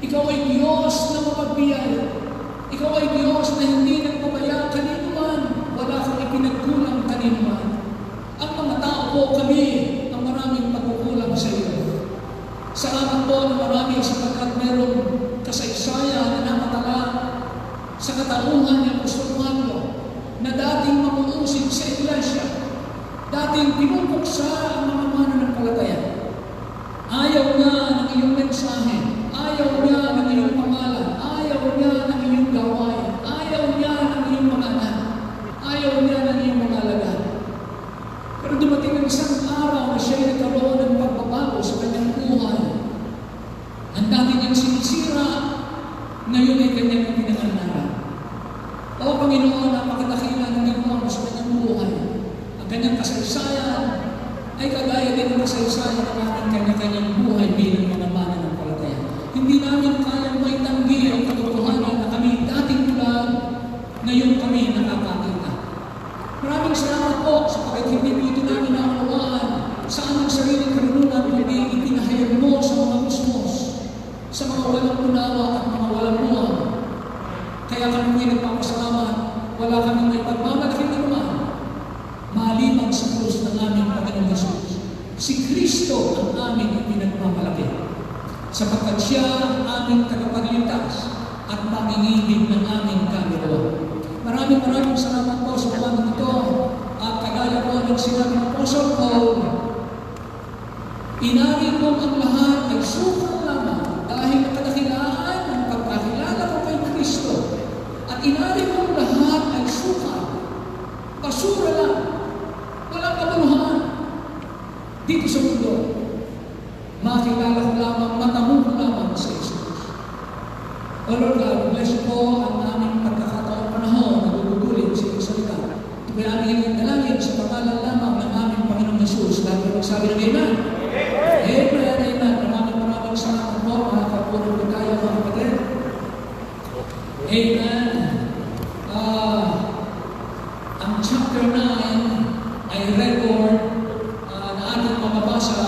Ikaw ay Diyos na mapagbiyaya. Ikaw ay Diyos na hindi nagpapaya kanino man. Wala kang ipinagkulang kanino man. Ang mga tao po kami ang maraming pagkukulang sa iyo. Salamat po na marami sapagkat merong kasaysayan na namatala sa katauhan ng Apostol Pablo na dating mamuusig sa iglesia, dating pinupuksa ang mga mananampalataya. Ayaw niya ng iyong mensahe, ayaw niya ng iyong pangalan, ayaw niya ng iyong gawain, ayaw niya ng iyong mga anak, ayaw niya ng iyong mga alagad. Pero dumating ang isang araw na siya'y nagkaroon ng pagbabago sa kanyang buhay. Ang dati niyang sinisira, ngayon ay kanyang pinangalan. O Panginoon, napakadakila ng ginawa mo sa kanyang buhay. Ang kanyang kasaysayan ay kagaya din ng kasaysayan ng ating kanya-kanyang buhay bilang mga mananampalataya. Hindi namin kayang maitanggi ang katotohanan na kami dating lang, ngayon kami nakakakita. Maraming salamat po sapagkat hindi po ito namin naunawaan sa aming sariling karunungan, kundi ipinahayag mo sa mga musmos, sa mga walang unawa at mga walang muwang. Kaya kami nagpapasalamat, wala kami may pagmamalaking naman, maliban sa krus ng aming Panginoon Jesus. Si Kristo ang aming ipinagmamalaki, sapagkat siya ang aming tagapagligtas at mangingibig ng aming kaluluwa. Maraming salamat po sa buwan ito at kagaya po ng sinabi ng Apostle Paul, inari mo ang lahat ay sukat lamang dahil nakadakilaan ang pagkakilala ko kay Kristo. At inari mo ang lahat ay sukat, basura lang, walang kabuluhan dito sa mundo. Makilala ko lamang, matamong ko lamang sa Jesus. O Lord God, bless po ang aming pagkakataon panahon na gugugulin sa iyong salita. Ito ay aming dalangin sa pangalan lamang ng aming Panginoong Jesus. Lahat ko magsabi ng Amen. Amen. Maraming salamat po, mga kapulong ko tayo, mga kapatid. Amen. Ang chapter 9 ay record na ating mababasa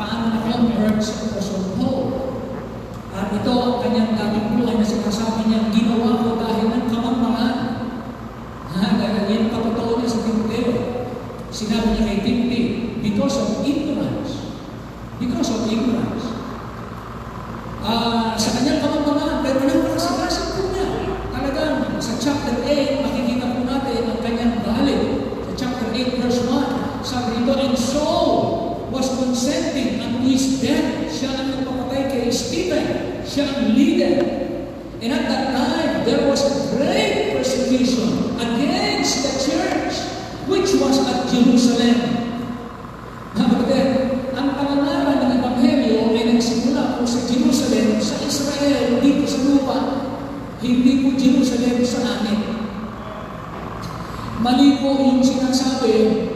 paano na-convert sa Apostle Paul. At ito ang kanyang dating buhay na sinasabi niya, ginawa ko dahil ng kamangmangan. Dahil yan patotoo niya sa Timoteo. Sinabi niya kay Timothy, because of ignorance. Because of ignorance. Sa kanyang kamangmangan, pero napakasigasig po niya. Talagang sa chapter 8, makikita po natin ang kanyang galit. Sa chapter 8, verse 1, sabi nito, and Saul was consenting unto his death. Siya ang nagpapatay kay Stephen. Siya ang leader. And at that time, there was a great persecution against the church, which was at Jerusalem. Kapatid, ang pangangaral ng Ebanghelyo ay nagsimula po sa Jerusalem, sa Israel, dito sa lupa. Hindi po Jerusalem sa langit. Mali po yung sinasabi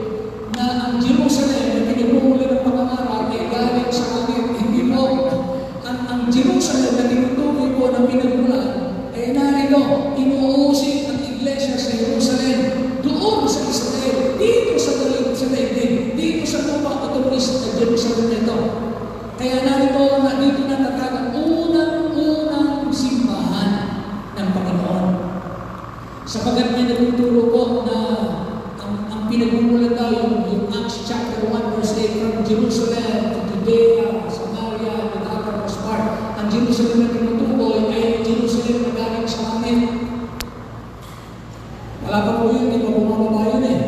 na ang Jerusalem na pinumuli ng pangangaral ay galing sa langit. Hindi po. Ang Jerusalem na tinutukoy po ng pinagmulan ay narito, inuusig ang iglesia sa Jerusalem, doon sa Israel, dito sa daigdig, dito sa lupa, ito po sa Jerusalem nito. Kaya narito na dito natatag ang unang simbahan ng Panginoon. Sapagat niya nagtuturo po na ang pinagmumulan daw yung Acts chapter 1 verse 8, from Jerusalem to Judea, Samaria, and the uttermost part. Ang Jerusalem na tinutukoy ay Jerusalem na galing sa langit. Wala pa po yun, di pa bumababa yun eh.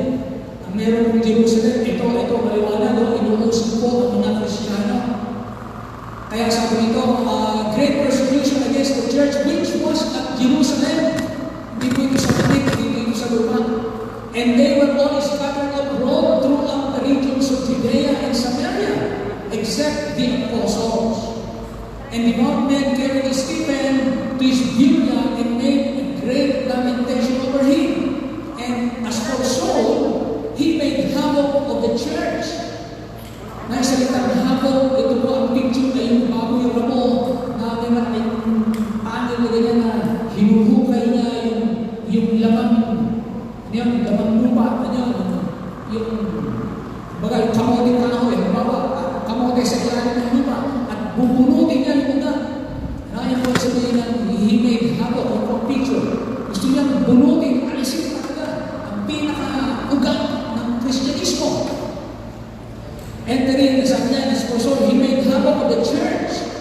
Ang meron ng Jerusalem, ito, maliwanag, inuusig po ang mga Kristiyano. Kaya sabi nito, great persecution against the church, which was at Jerusalem. Hindi po ito sa langit, hindi ito sa lupa. And they were all scattered abroad throughout the regions of Judea and Samaria, except the apostles. And the devout men carried Stephen to his burial and made a great lamentation over him. And as for Saul, he made havoc of the church. Naisalitang havoc, ito po ang picture na yung bago yung ramo, na paano na ganyan na hinuhukay niya yung laman lupa, yung bagay, kamote kahoy, kamote sa ilalim ng lupa, at bubunutin niya yung una. kaya ko sabihin na he made havoc of picture. Gusto niyang bunutin, alisin talaga ang pinaka-ugat ng Kristyanismo. Entering, sabi niya, this person, he made havoc of the church.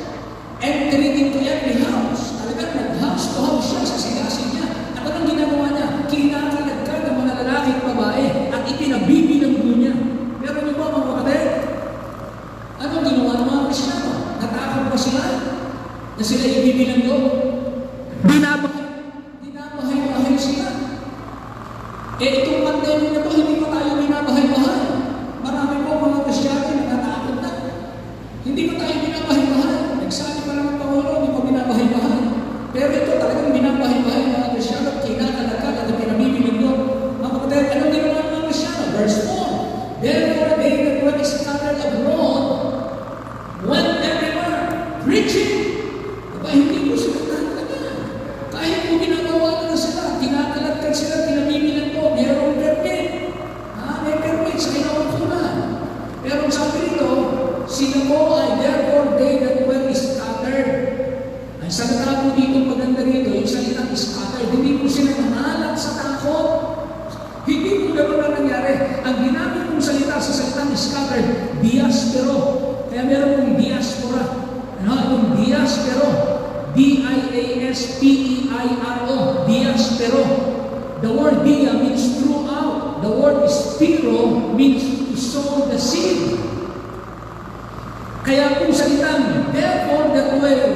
Entering into every house. Talagang nag-house to house siya sa sigasin niya. At anong ginagawa niya? Kinakalagkad ng mga lalaki at babae at ipinabibilanggo niya. Pero di ba mga kapatid? Anong ginawa ng mga Kristyano? Natakot ba sila? Na sila ibibilanggo? Binabahay sila. Itong pandemya na to, hindi pa tayo binabahay-bahay. Marami po mga Kristyano na natakot na. Hindi pa tayo binabahay-bahay. Nagsabi pa lang ang Pangulo, hindi pa binabahay-bahay. Pero ito talagang binabahay-bahay ng mga Kristyano, kinakalagkad at pinabibilanggo. Mga kapatid, anong ginawa ng mga Kristyano? Verse 4. Therefore, they that were scattered abroad went everywhere, preaching. Aba, hindi po sila talaga. Kahit po ginagawa na sila, kinakalagkad sila, pinabibilanggo, mayroong permit. May permit sa kinaukulan. Pero sabi nito, sila po ay therefore they that were scattered. Ang salita po dito maganda rito, yung salitang scattered, hindi po sila nangalat sa takot. Hindi po gano'n na nangyari. Ang ginamit pong salita sa salitang scattered, diaspero. Kaya meron pong diaspora. Itong diaspero. D-I-A-S-P-E-I-R-O. Diaspero. The word dia means throughout. The word spiro means to sow the seed. Kaya kung salitang, therefore that were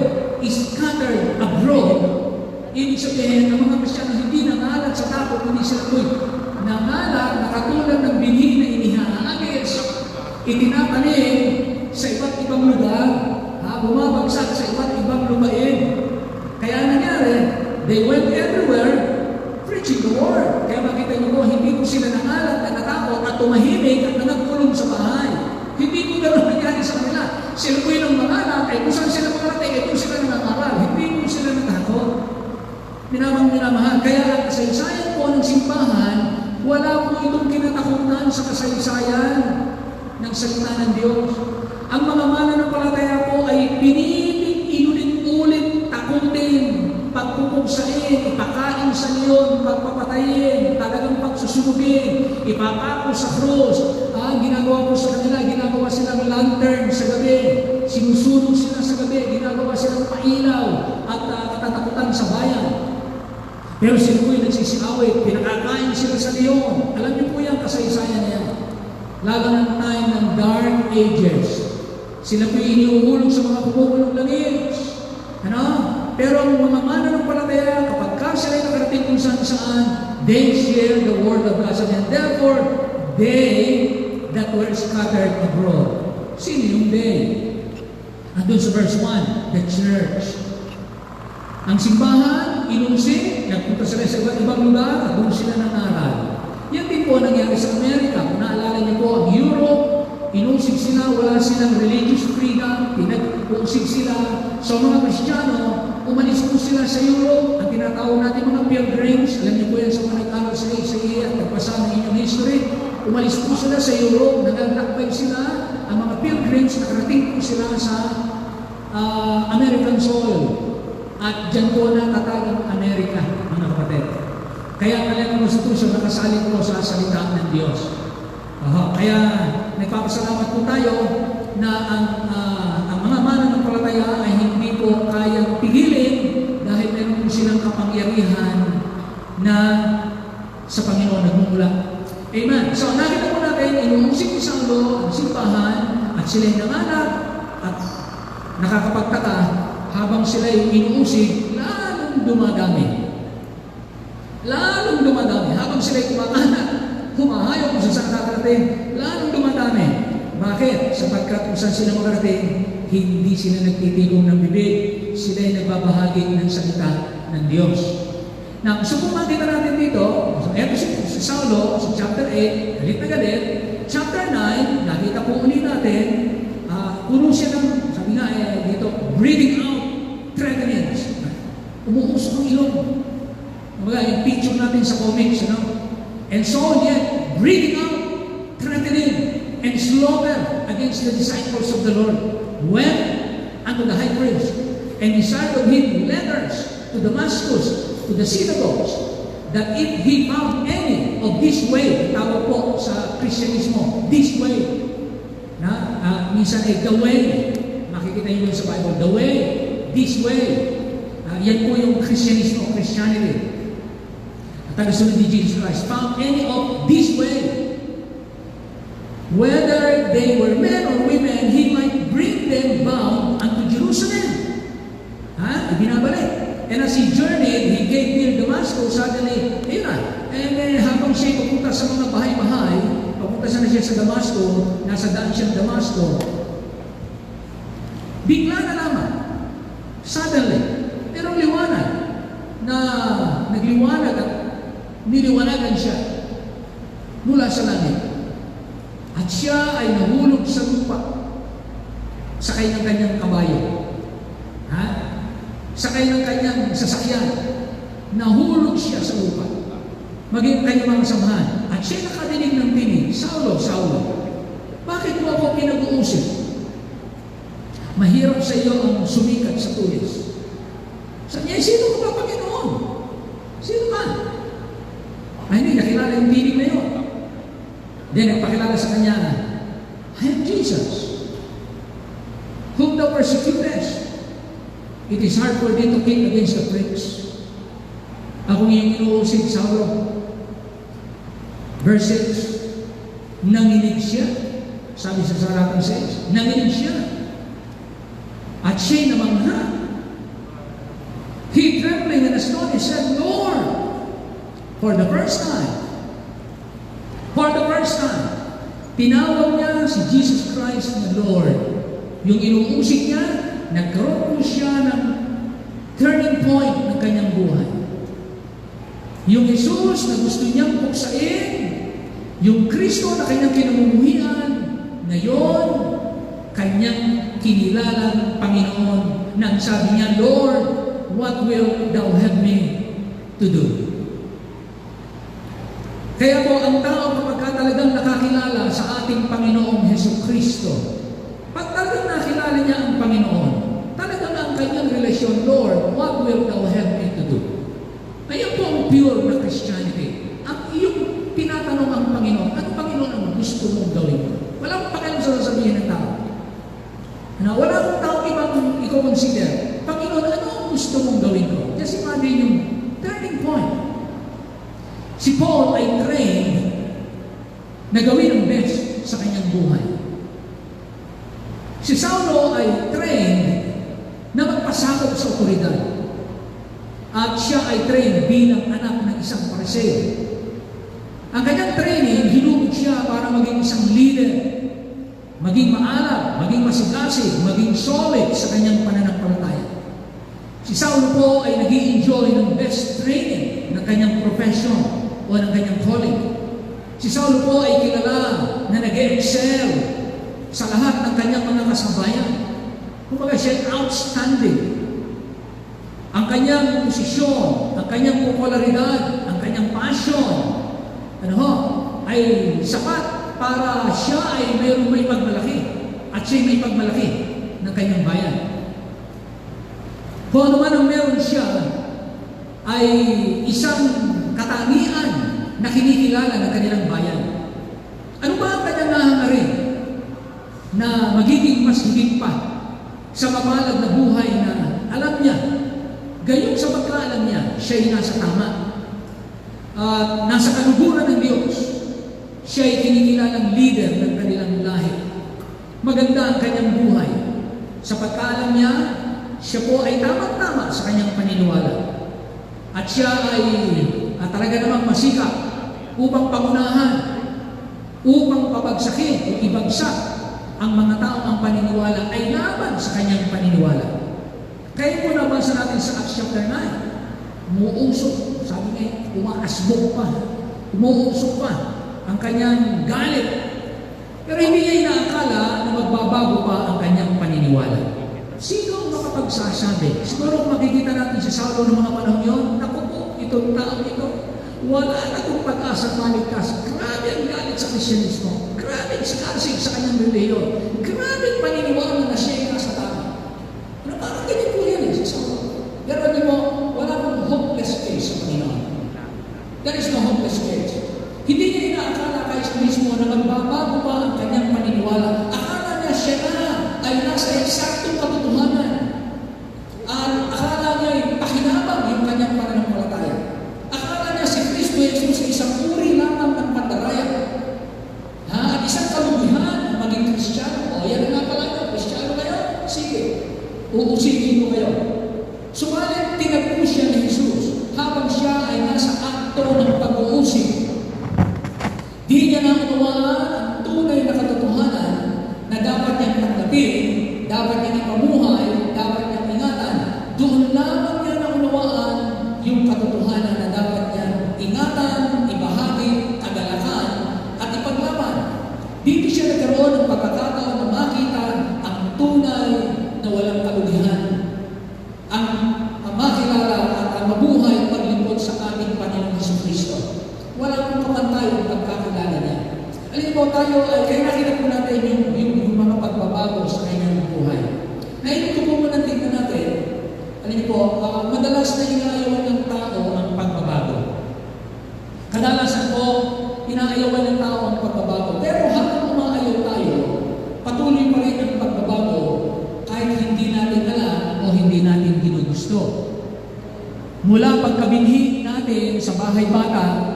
scattered abroad, ibig sabihin ng mga Kristyano hindi nangalat sa takot, hindi sila ko'y nangalat na katulad ng binhi na inihahagis, itinapanin sa iba't ibang lugar, bumabagsak sa iba't ibang lupain. Kaya nangyari, they went everywhere preaching the word. Kaya makita niyo po, hindi po sila nangalat at natakot at tumahimik at nagkulong sa bahay. Hindi po gano'n nangyari sa kanila. Sila po yung manganak, ay kung saan sila makarating, ay kung sila nangangaral. Hindi po sila natakot. Minamahal. Kaya ang kasaysayan po ng simbahan, wala po itong kinatakutan sa kasaysayan ng salita ng Diyos. Ang mga mananampalataya po ay piniling inulit-ulit takutin, pagpupugsain, ipakain sa leon, pagpapatayin, talagang pagsusugin, ipapako sa krus. Ginagawa po sa kanila, ginagawa silang lantern sa gabi, sinusunog sila sa gabi, ginagawa silang pailaw at katatakutan sa bayan. Pero sila po yung nagsisiawit, pinakakain sila sa leon. Alam niyo po yan, kasaysayan niya. Lalo ng time ng dark ages. Sila po iniuulog sa mga pumulong langit. Pero ang mga mananampalataya, kapag sila ay nakarating kung saan, they share the word of God. And therefore, they that were scattered abroad. Sino yung they? Andun sa verse 1, the church. Ang simbahan, inungsik, nagpunta sila sa iba't ibang lugar, at doon sila nangaral. Yan din po nangyari sa Amerika. Kung naalala niyo po, ang Europe, inungsik sila, wala silang religious freedom, pinag-uungsik sila. So mga Kristiyano, umalis po sila sa Europe, ang tinatawag natin mga pilgrims, alam niyo po yan sa mga nag-aral sa Isaiah at nagbasa ng inyong history, umalis po sila sa Europe, naglalakbay sila, ang mga pilgrims, nakarating po sila sa American soil. At dyan po natatag ang Amerika, mga kapatid. Kaya kailangan konstitusyon nakasali po sa salita ng Diyos. Kaya nagpapasalamat po tayo na ang mga mananampalataya ay hindi po kayang pigilin dahil meron po silang kapangyarihan na sa Panginoon nagmumula. Amen. So nakita po natin, inuusik ni Saulo ang simbahan at sila'y nanganak at nakakapagtaka habang sila'y inuusik, lalong dumadami. Lalong dumadami. Habang sila'y kumakanak, humahayo kung saan nakakarating, lalong dumadami. Bakit? Sapagkat kung saan sila makarating, hindi sila nagtitigong ng bibig. Sila'y nagbabahagi ng salita ng Diyos. Now, so kung makita natin dito, so eto si Saulo, sa chapter 8, galit na galit. Chapter 9, nakita po ulit natin, puno siya ng, sabi nga dito, breathing out threatenings. Umuusok ang ilong. Yung picture natin sa comics, And so yet, breathing out, threatening, and slaughter against the disciples of the Lord went unto the high priest. and desired of him letters to Damascus, to the synagogues, that if he found any of this way, tawag po sa Kristyanismo, this way, minsan ay the way, makikita niyo sa Bible, the way, this way, yan po yung Kristyanismo, Christianity. At tagasunod ni Jesus Christ, found any of this way, whether they were men or women, he might bring them bound unto Jerusalem. Ibinabalik. And as he journeyed, he came near Damascus, suddenly, ayun na. And habang siya papunta sa mga bahay-bahay, papunta na siya sa Damascus, nasa daan siya ng Damascus, bigla na lamang, suddenly, merong liwanag na nagliwanag at niliwanagan siya mula sa langit. At siya ay nahulog sa lupa, sakay ng kanyang kabayo. Sakay ng kanyang sasakyan, nahulog siya sa lupa, maging kanyang mga samahan. At siya nakadinig ng tinig, Saulo, Saulo, bakit mo ako pinag-uusip? Mahirap sa iyo ang sumikat sa tulis. Sabi niya, sino ka ba, Panginoon? Sino ka? Ay, hindi, nakilala yung tinig na yun. Then, nagpakilala sa kanya, I am Jesus, whom thou persecutest. It is hard for thee to kick against the pricks. Akong iyong inuusig, Saulo. Verse 6, nanginig siya. Sabi sa Saratang 6, nanginig siya. At siya'y namangha. He trembling and astonished said, Lord, for the first time, tinawag niya si Jesus Christ na Lord. Yung inuusig niya, nagkaroon po siya ng turning point ng kanyang buhay. Yung Jesus na gusto niyang buksain, yung Kristo na kanyang kinamumuhian, ngayon, kanyang kinilalang Panginoon nang sabi niya, Lord, what will thou have me to do? Kaya po, ang tao kapag talagang nakakilala sa ating Panginoong Hesus Kristo, pag talagang nakilala niya ang Panginoon, talagang ang kanyang relasyon, Lord, what will thou have me to do? Ayan po ang pure na Christianity. Ang iyong tinatanong ang Panginoon, ano Panginoon ang gusto mong gawin? Walang pakialam sa sasabihin ng tao. Wala akong tao ibang i-consider. Panginoon, ano ang gusto mong gawin ko? Just imagine yung turning point. Si Paul ay trained na gawin ang best sa kanyang buhay. Si Saulo ay trained na magpasakop sa otoridad. At siya ay trained bilang anak ng isang Pariseo. Ang kanyang training, hinubog siya para maging isang leader, maging maalab, maging masigasig, maging solid sa kanyang pananampalataya. Si Saulo po ay nag-i-enjoy ng best training ng kanyang profession o ng kanyang calling. Si Saulo po ay kilala na nag-excel sa lahat ng kanyang mga kasabayan. Kumbaga siya outstanding. Ang kanyang posisyon, ang kanyang popularidad, ang kanyang passion, ay sapat para siya ay may pagmalaki at siya may pagmalaki ng kanyang bayan. Kung ano man ang meron siya ay isang katangian na kinikilala ng kanilang bayan. Ano ba ang kanyang nahangarin na magiging mas higit pa sa mapalad na buhay na alam niya, gayon sa pagkaalam niya, siya ay nasa tama. Nasa kaluguran ng Diyos, siya ay kinikilalang leader ng kanilang lahi. Maganda ang kanyang buhay. Sa pagkaalam niya, siya po ay tamang-tama sa kanyang paniniwala. At siya ay talaga namang masikap upang pangunahan, upang pabagsakin o ibagsak ang mga taong ang paniniwala ay laban sa kanyang paniniwala. Kaya po nabasa natin sa Acts chapter 9, umuusok, sabi niya, umaasbog pa, umuusok pa ang kanyang galit. Pero hindi niya inaakala na magbabago pa ang kanyang paniniwala. Sino ang makapagsasabi? Siguro kung makikita natin sa Saulo ng mga panahon yun, naku po, itong taong ito, wala na kong pag-asa maligtas. Grabe ang galit sa Kristyanismo. Grabe ang sikasig sa kanyang reliyon. Grabe ang paniniwala na siya ay nasa tao. Parang ganyan po yan. may asawa. Pero hindi mo, wala kang hopeless case sa Panginoon. There is no hopeless case. Hindi niya inaakala kahit siya mismo na magbabago pa ang kanyang paniniwala. Akala niya siya na ay nasa eksaktong katotohanan. At akala niya ay pakinabang yung kanyang pananampalataya. Akala niya si Kristo Jesus ay isang uri lamang ng pandaraya. At isang kalubihan ang maging Kristiyano. O yan nga pala niyo, Kristiyano kayo? Sige, uusigin ko kayo. Subalit, tinagpo siya ni Jesus habang siya ay nasa akto ng pag-uusig. Di niya naunawaan ang tunay na katotohanan na dapat niyang tanggapin, dapat niyang ipamuhay, dapat niyang ingatan. Doon lamang niya naunawaan yung katotohanan na dapat niyang ingatan, ibahagi, kagalakan, at ipaglaban. Dito siya nagkaroon ng pagkakataon na makita ang tunay na walang kalugihan. Ang makilala at ang mabuhay paglingkod sa ating Panginoong Jesucristo. Wala pong kapantay ang pagkakilala niya. Alin po tayo ay kaya nakita po natin yung mga pagbabago sa kanyang buhay. Ngayon ko po muna tingnan natin, alin po, madalas na inaayawan ng tao ang pagbabago. Kadalasan po, inaayawan ng tao ang pagbabago. Pero habang umaayaw tayo, patuloy pa rin ang pagbabago kahit hindi natin alam o hindi natin ginugusto. Mula pagkabinhi natin sa bahay bata,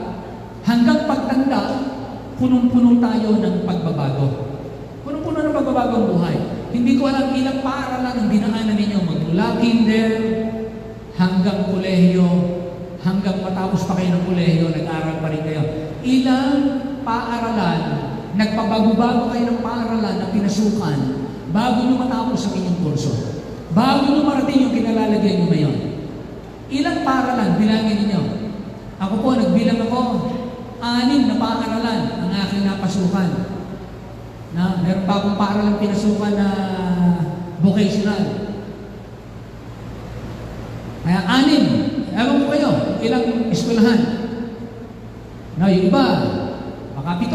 hanggang pagtanda, punong-puno tayo ng pagbabago. Punong-puno ng pagbabago ang buhay. Hindi ko alam ilang paaralan ang dinaanan ninyo magmula kinder hanggang kolehiyo, hanggang matapos pa kayo ng kolehiyo, nag-aral pa rin kayo. Ilang paaralan, nagpabago-bago kayo ng paaralan na pinasukan bago nyo matapos ang inyong kurso. Bago nyo marating yung kinalalagay nyo ngayon. Ilang paaralan, bilangin ninyo. Ako po, nagbilang ako, 6 na paaralan ang aking napasukan. Meron pa akong paaralan pinasukan na vocational. Kaya 6. Ewan ko kayo, ilang eskwelahan. Yung iba, baka 7.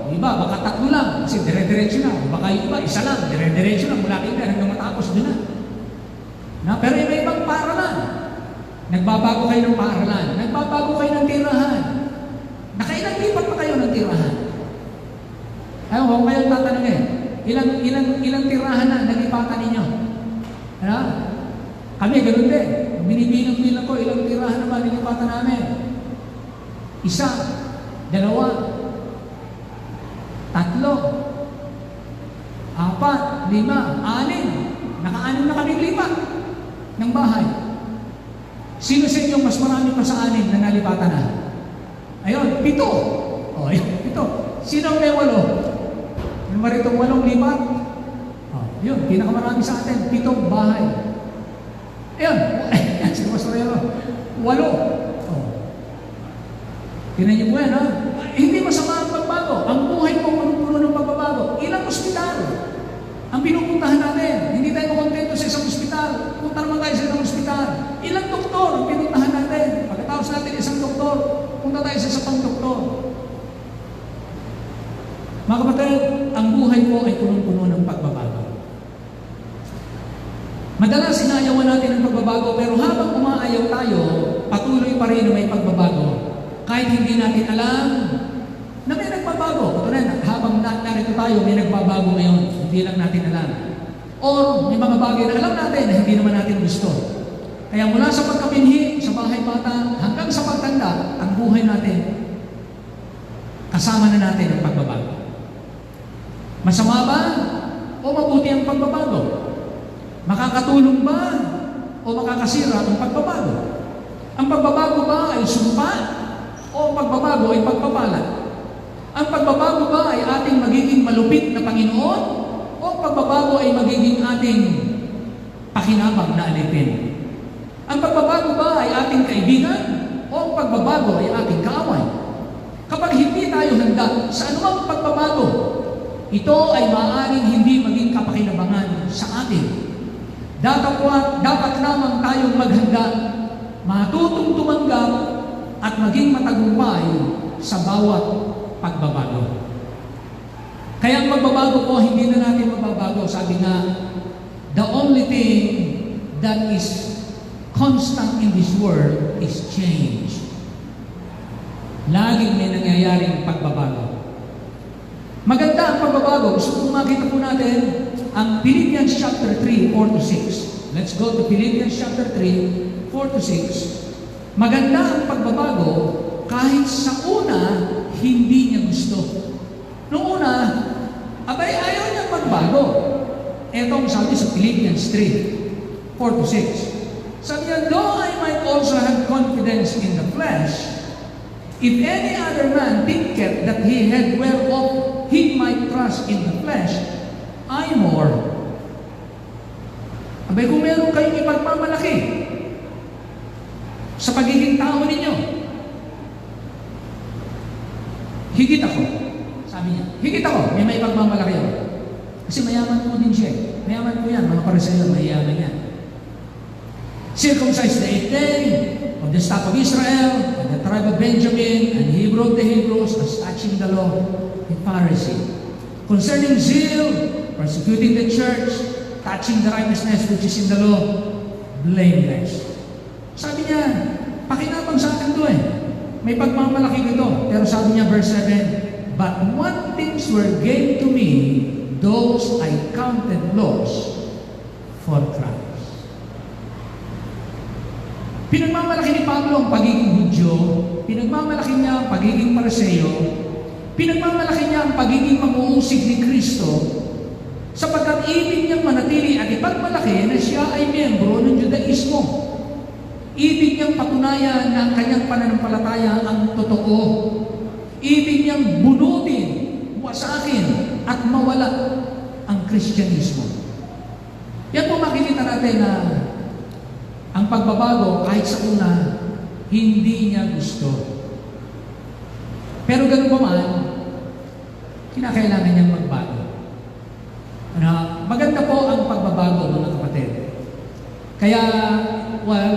Yung iba, baka 3 lang. Kasi dire-diretso na. Baka yung iba, 1 lang. Dire-diretso na. Mula kinder hanggang matapos doon na. Pero iba-ibang paaralan. Nagbabago kayo ng paaralan. Nagbabago kayo ng tirahan. Nakailang lipat pa kayo ng tirahan. Ayaw, huwag kayong tatanungin. Ilang tirahan na nalipatan ninyo? Ano? Kami, ganun din. Binibilang ko, ilang tirahan na ba nalipatan namin? 1, 2, 3, 4, 5, 6. Naka-6 na kami lipat ng bahay. Sino sa inyo mas marami pa sa 6 na nalipatan na? Ayun, 7. O, 7. Sino ang may 8? Ano ba rito 8 lipat? Yun, pinakamarami sa atin, 7 bahay. Ayun, sino mas marami? 8. Tinan niyo po yan, ha? Hindi masama ang pagbago. Ang buhay mo puno ng pagbabago. Ilang ospital ang pinupuntahan natin. Hindi tayo makontento sa isang ospital. Punta naman tayo sa isang ospital. Ilang doktor ang pinuntahan natin. Pagkatapos natin isang doktor, punta tayo sa isang pang-doktor. Mga kapatid, ang buhay mo ay punong-puno ng pagbabago. Madalas inaayawan natin ang pagbabago, pero habang umaayaw tayo, patuloy pa rin na may pagbabago. Kahit hindi natin alam na may nagbabago. Patuloy, habang narito tayo, may nagbabago ngayon. Hindi lang natin alam. Or may mga bagay na alam natin na hindi naman natin gusto. Kaya mula sa pagkabinhi, sa bahay bata, hanggang sa pagtanda, ang buhay natin, kasama na natin ang pagbabago. Masama ba o mabuti ang pagbabago? Makakatulong ba o makakasira ang pagbabago? Ang pagbabago ba ay sumpa o ang pagbabago ay pagpapalat? Ang pagbabago ba ay ating magiging malupit na Panginoon o ang pagbabago ay magiging ating pakinabang na alipin? Ang pagbabago ba ay ating kaibigan o ang pagbabago ay ating kaaway? Kapag hindi tayo handa sa anumang pagbabago, ito ay maaaring hindi maging kapakinabangan sa atin. Dapat lamang tayong maghanda, matutong tumanggap at maging matagumpay sa bawat pagbabago. Kaya ang pagbabago po, hindi na natin mababago. Sabi nga, the only thing that is constant in this world is change. Laging may nangyayaring pagbabago. Maganda ang pagbabago. Gusto kong makita po natin ang Philippians chapter 3, 4 to 6. Let's go to Philippians chapter 3, 4 to 6. Maganda ang pagbabago kahit sa una, hindi niya gusto. Noong una, abay ayaw niya magbago. Ito ang sabi sa Philippians 3, 4 to 6. Sabi niya, though I might also have confidence in the flesh, if any other man thinketh that he had whereof he might trust in the flesh, I more. Abay, kung meron kayong ipagmamalaki sa pagiging tao ninyo, higit ako. Sabi niya, higit ako, may ipagmamalaki ako. Kasi mayaman po din siya. Mayaman po yan, mga Pariseo, mayaman yan. Circumcised the 8th day of the stock of Israel, and the tribe of Benjamin, and he wrote the Hebrews as touching the law, a Pharisee. Concerning zeal, persecuting the church, touching the righteousness which is in the law, blameless. Sabi niya, pakinabang sa akin to eh. May pagmamalaki ko. Pero sabi niya, verse 7, but what things were gained to me, those I counted loss for Christ. Pinagmamalaki ni Pablo ang pagiging Hudyo, pinagmamalaki niya ang pagiging Pariseo, pinagmamalaki niya ang pagiging manguusig ni Kristo, sapagkat ibig niyang manatili at ipagmalaki na siya ay miyembro ng Judaismo. Ibig niyang patunayan na ang kanyang pananampalataya ang totoo. Ibig niyang bunutin, wasakin, at mawala ang Kristyanismo. Yan po makikita natin na ang pagbabago kahit sa una, hindi niya gusto. Pero ganun pa man, kinakailangan niyang magbago. Maganda po ang pagbabago, mga kapatid. Kaya,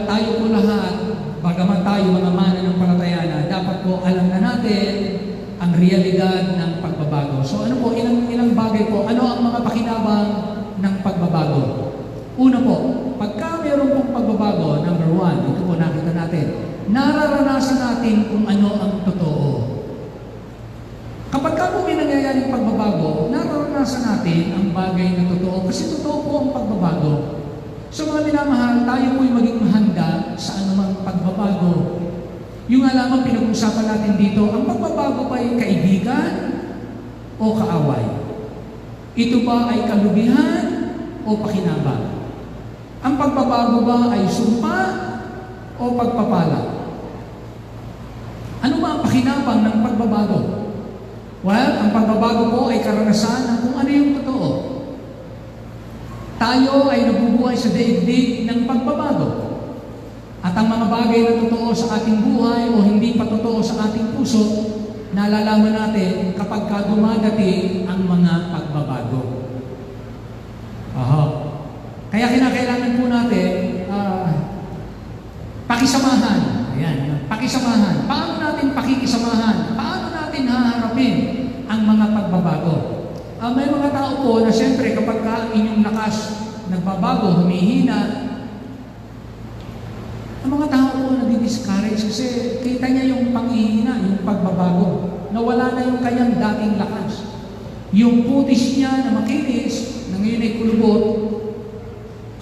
tayo po lahat, bagaman tayo mga mananampalataya, dapat po alam na natin ang realidad ng pagbabago. So ano po, ilang bagay po, ano ang mga pakinabang ng pagbabago? Una po, pagka meron pong pagbabago, number 1, ito po nakita natin, nararanasan natin kung ano ang totoo. Kapag ka po may nangyayaring pagbabago, nararanasan natin ang bagay na totoo, kasi totoo po ang pagbabago. So mga minamahal, tayo po'y maging handa sa anumang pagbabago. Yung nga lamang pinag-usapan natin dito, ang pagbabago ba ay kaibigan o kaaway? Ito ba ay kalubihan o pakinabang? Ang pagbabago ba ay sumpa o pagpapala? Ano ba ang pakinabang ng pagbabago? Well, ang pagbabago po ay karanasan ng kung ano yung totoo. Tayo ay nabubuhay sa daigdig ng pagbabago. At ang mga bagay na totoo sa ating buhay o hindi pa totoo sa ating puso, nalalaman natin kapag dumadating ang mga pagbabago. Kaya kinakailangan po natin pakisamahan. Ayan, pakisamahan. Paano natin pakikisamahan? Paano natin haharapin ang mga pagbabago? May mga tao po na siyempre kapag inyong lakas nagbabago, humihina, ang mga tao po nadi-discourage kasi kita niya yung panghihina, yung pagbabago. Nawala na yung kanyang dating lakas. Yung putis niya na makinis, na ngayon ay kulubot,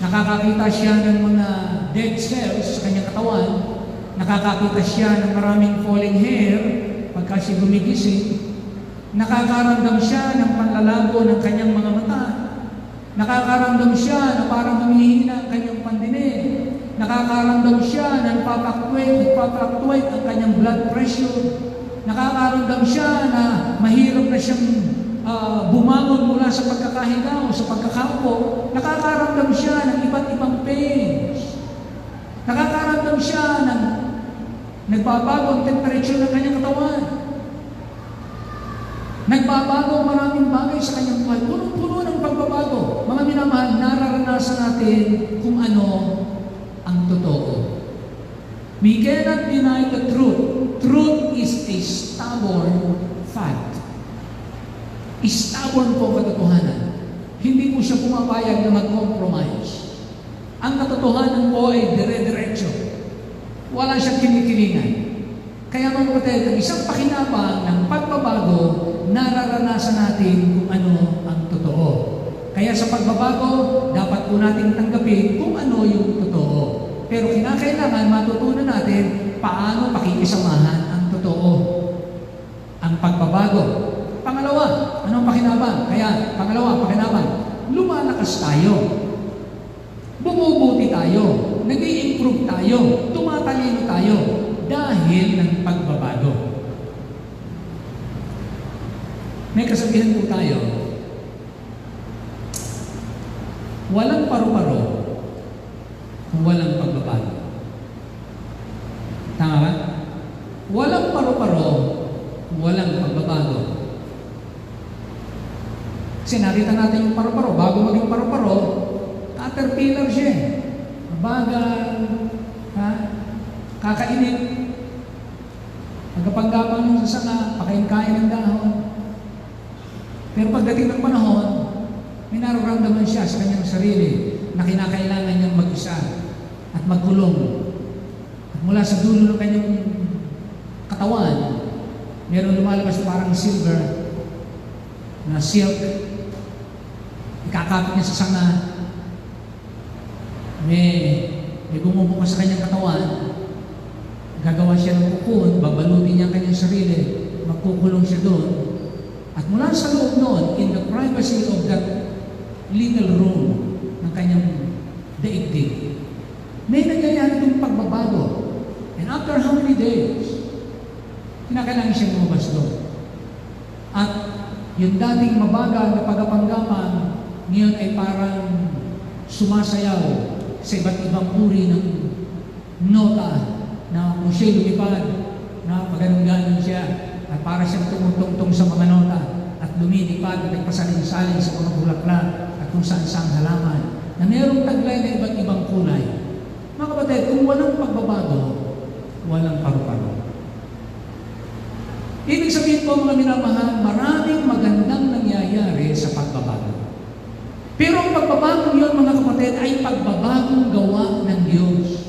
nakakakita siya ng mga dead cells sa kanyang katawan, nakakakita siya ng maraming falling hair pagka siya gumigising, nakakaramdam siya ng panlalago ng kanyang mga mata, nakakaramdam siya na parang humihina ang kanyang pandinig, nakakaramdam siya na nagpapaktuwait ang kanyang blood pressure, nakakaramdam siya na mahirap na siyang bumangon mula sa pagkakahiga o sa pagkakaupo, nakakaramdam siya ng iba't ibang pains. Nakakaramdam siya ng nagbabago ang temperature ng kanyang katawan. Nagbabago maraming bagay sa kanyang buhay. Puno-puno ng pagbabago. Mga minamahal, nararanasan natin kung ano ang totoo. We cannot deny the truth. Truth is a stubborn fact. Stubborn po katotohanan. Hindi po siya pumapayag na mag-compromise. Ang katotohanan po ay dire-diretso. Wala siyang kinikilingan. Kaya mga kapatid, ang isang pakinabang ng pagbabago, nararanasan natin kung ano ang totoo. Kaya sa pagbabago, dapat po natin tanggapin kung ano yung totoo. Pero kinakailangan matutunan natin paano pakikisamahan ang totoo. Ang pagbabago. Pangalawa, anong pakinabang? Kaya, pangalawa, pakinabang, lumalakas tayo. Bumubuti tayo. Nag-i-improve tayo. Tumatalino tayo. Dahil ng pagbabago. May kasabihan po tayo, walang paru-paro kung walang pagbabago. Tama ba? Walang paru-paro kung walang pagbabago. Kasi nakita natin yung paru-paro. Bago maging paru-paro, caterpillar siya. Mabagal, kakainit. Pagkapanggapang ng sasanga, pakain-kain ng dahon. Pero pagdating ng panahon, may nararamdaman siya sa kanyang sarili na kinakailangan niyang mag-isa at magkulong. At mula sa dulo ng kanyang katawan, meron lumalabas na parang silver na silk. Ikakapit niya sa sanga. May bumubukas sa kanyang katawan. Gagawa siya ng kukun, babalutin niya ang kanyang sarili, magkukulong siya doon. At mula sa loob noon, in the privacy of that little room ng kanyang daigdig, may nangyayari itong pagbabago. And after how many days, kinakailangan siya lumabas doon. At yung dating mabagal na pagkapanggapan, ngayon ay parang sumasayaw sa iba't ibang uri ng nota na kung siya'y lumipad, na maganon-ganon siya, at para siyang tumutungtong sa mga nota, at lumilipad at nagpasalin-salin sa mga bulaklak, at kung saan-saan halaman, na mayroong taglay na iba't ibang kulay. Mga kapatid, kung walang pagbabago, walang paru-paro. Ibig sabihin po mga minamahal, maraming magandang nangyayari sa pagbabago. Pero ang pagbabagong yun, mga kapatid, ay pagbabagong gawa ng Diyos.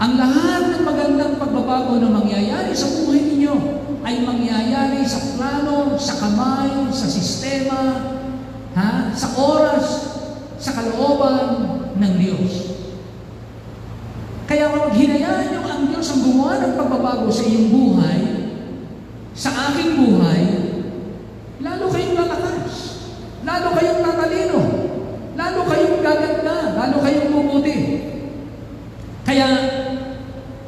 Ang lahat ng magandang pagbabago na mangyayari sa buhay ninyo ay mangyayari sa plano, sa kamay, sa sistema, sa oras, sa kalooban ng Diyos. Kaya kung hinayaan nyo ang Diyos ang gumawa ng pagbabago sa iyong buhay, sa aking buhay, lalo kayong lalakas, lalo kayong tatalino, lalo kayong gaganda, lalo kayong bubuti. Kaya,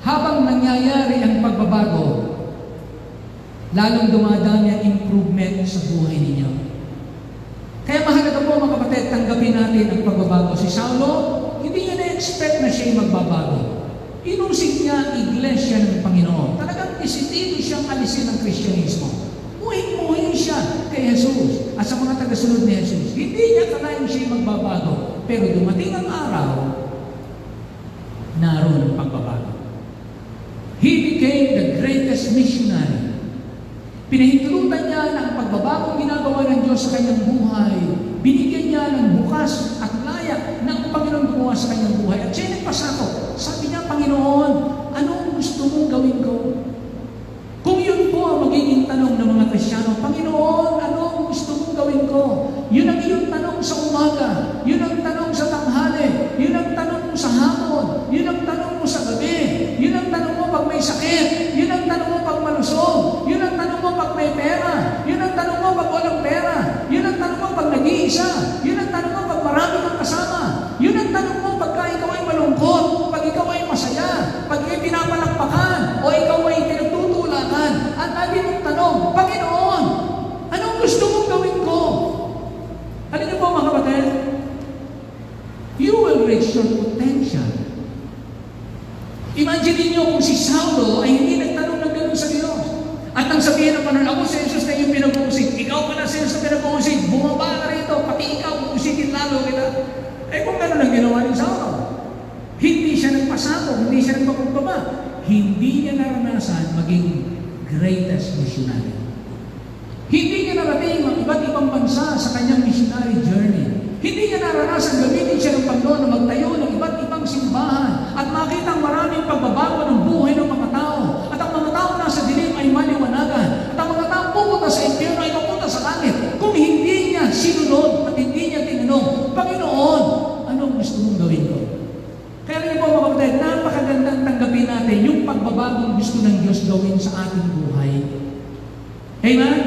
habang nangyayari ang pagbabago, lalong dumadami ang improvement sa buhay ninyo. Kaya mahalaga po mga kapatid, tanggapin natin ang pagbabago. Si Saulo, hindi niya na-expect na siya'y magbabago. Inusig niya ang iglesia ng Panginoon. Talagang isitido siyang alisin ng Kristyanismo. Muhing-muhin siya kay Jesus at sa mga tagasunod ni Jesus. Hindi niya kalahin siya'y magbabago. Pero dumating ang araw, naroon ang pagbabago. He became the greatest missionary. Pinahintulutan niya na ang pagbabagong ginagawa ng Diyos sa kanyang buhay. Binigyan niya ng bukas at layak na ang Panginoon gumawa sa kanyang buhay. At siya nagpasako. Sabi niya, Panginoon, anong gusto mong gawin ko? Kung yun po ang magiging tanong ng mga Kristiyano, Panginoon, anong gusto mong gawin ko? Yun ang iyong tanong sa umaga. Yun ang tanong sa tanghali. Yun ang tanong mo sa hapon. Yun ang tanong mo sa gabi. Yun ang tanong mo pag may sakit. Yun ang tanong mo pag malusog. Yun ang tanong mo pag may pera. Yun ang tanong mo pag walang pera. Yun ang tanong mo pag nag-iisa. Yun ang tanong mo pag marami kang kasama. Yun ang tanong mo pagka ikaw ay malungkot, pag ikaw ay masaya, pag ikaw ay pinapalakpakan, o ikaw ay pinagtutulakan. At lagi mong tanong, Panginoon, anong gusto mong gawin ko? Alam niyo po mga kapatid, you will reach your potential. Imagine niyo kung si Saulo ay hindi nagtanong ng gano'n sa Diyos. At nang sabihin ng Panginoon, ako si Jesus na yung pinag-uusig, ikaw pala si Jesus na pinag-uusig, bumaba ka rito, pati ikaw, uusigin lalo kita. Eh kung gano'n ang ginawa ni Saulo, hindi siya nagpasako, hindi siya nagpakumbaba, hindi niya naranasan maging greatest missionary. Hindi niya narating ang iba't ibang bansa sa kanyang missionary journey. Hindi niya naranasan gamitin siya ng Panginoon na magtayo ng iba't ibang simbahan at makita ang maraming pagbabago ng buhay ng mga tao. At ang mga tao nasa dilim ay maliwanagan. At ang mga tao pupunta sa impyerno ay papunta sa langit. Kung hindi niya sinunod at hindi niya tinanong, Panginoon, anong gusto mong gawin ko? Kaya rin po mga kapatid, napakagandang tanggapin natin yung pagbabagong gusto ng Diyos gawin sa ating buhay. Amen?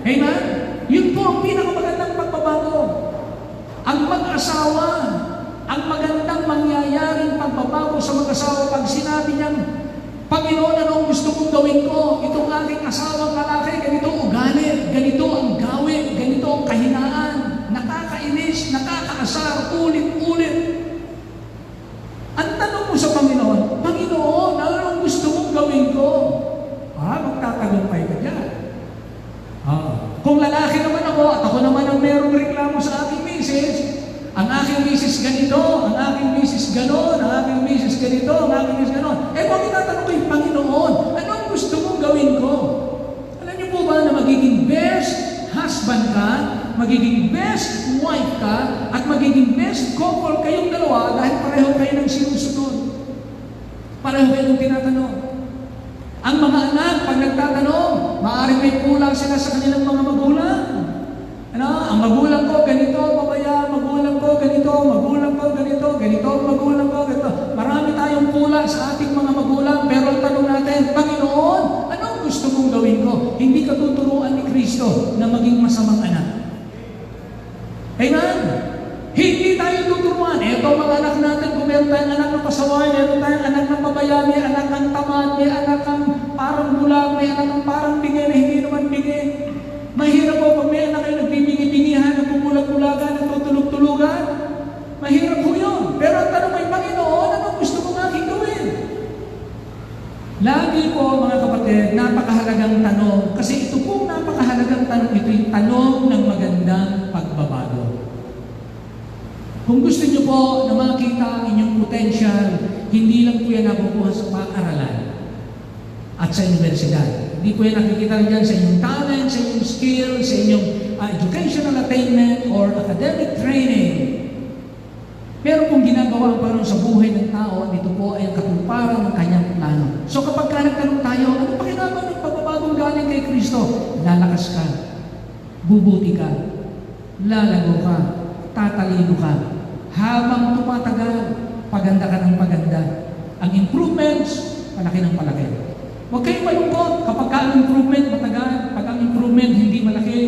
Amen? Yun po ang pinakamagandang pagbabago. Ang mag-asawa, ang magandang mangyayaring pagbabago sa mag-asawa pag sinabi niyang, Panginoon, anong gusto mong gawin ko? Itong aking asawang lalaki, ganito ang ugali, ganito ang gawin, ganito ang kahinaan, nakakainis, nakakaasar, ulit-ulit. Ang tanong mo sa Panginoon, Panginoon, anong gusto mong gawin ko? Magtatagumpay ka dyan. Kung lalaki naman ako at ako naman ang merong reklamo sa aking misis, ang aking misis ganito, ang aking misis ganon, ang aking misis ganito, ang aking misis ganon. Kung itatanong ko yung Panginoon, anong gusto mong gawin ko? Alam niyo po ba na magiging best husband ka, magiging best wife ka, at magiging best couple kayong dalawa dahil pareho kayo ng sinusunod. Pareho kayo ng tinatanong. Ang mga anak, pag nagtatanong, maaaring may kulang sila sa kanilang mga magulang. Ang magulang ko, ganito, babaya, magulang ko, ganito, magulang ko, ganito, ganito, magulang ko, ganito. Marami tayong kulang sa ating mga magulang, pero ang tanong natin, Panginoon, anong gusto mong gawin ko? Hindi ka tuturuan ni Kristo na maging masamang anak. Amen? Hindi tayo tuturuan. Ito mga anak natin, kung meron tayong anak ng pasaway, meron tayong anak ng pabaya, may anak ng tamad, may anak ng parang bulag, may anak ng parang bingi na hindi naman bingi. Mahirap po pag may anak kayo nagbibingi-bingihan, nagbubulag-bulagan, nagtutulog-tulugan. Mahirap po yun. Pero ang tanong ay, Panginoon, anong gusto mong aking gawin? Lagi po mga kapatid, napakahalagang tanong. Kasi ito pong napakahalagang tanong, ito yung tanong ng magandang pagbabago. Kung gusto niyo po na makita ang inyong potential, hindi lang po yan nakukuha sa paaralan at sa universidad. Hindi po yan nakikita dyan sa inyong talent, sa inyong skill, sa inyong educational attainment or academic training. Pero kung ginagawa ang parang sa buhay ng tao, ito po ay ang katuparan ng kanyang plano. So kapag nagtanong tayo, ano pa kailangan ng pagbabagong galing kay Kristo? Lalakas ka, bubuti ka, lalago ka, tatalino ka. Habang tumatagal, paganda ka ng paganda. Ang improvements, palaki ng palaki. Huwag kayong malungkot kapag ang improvement matagal, pag ang improvement hindi malaki.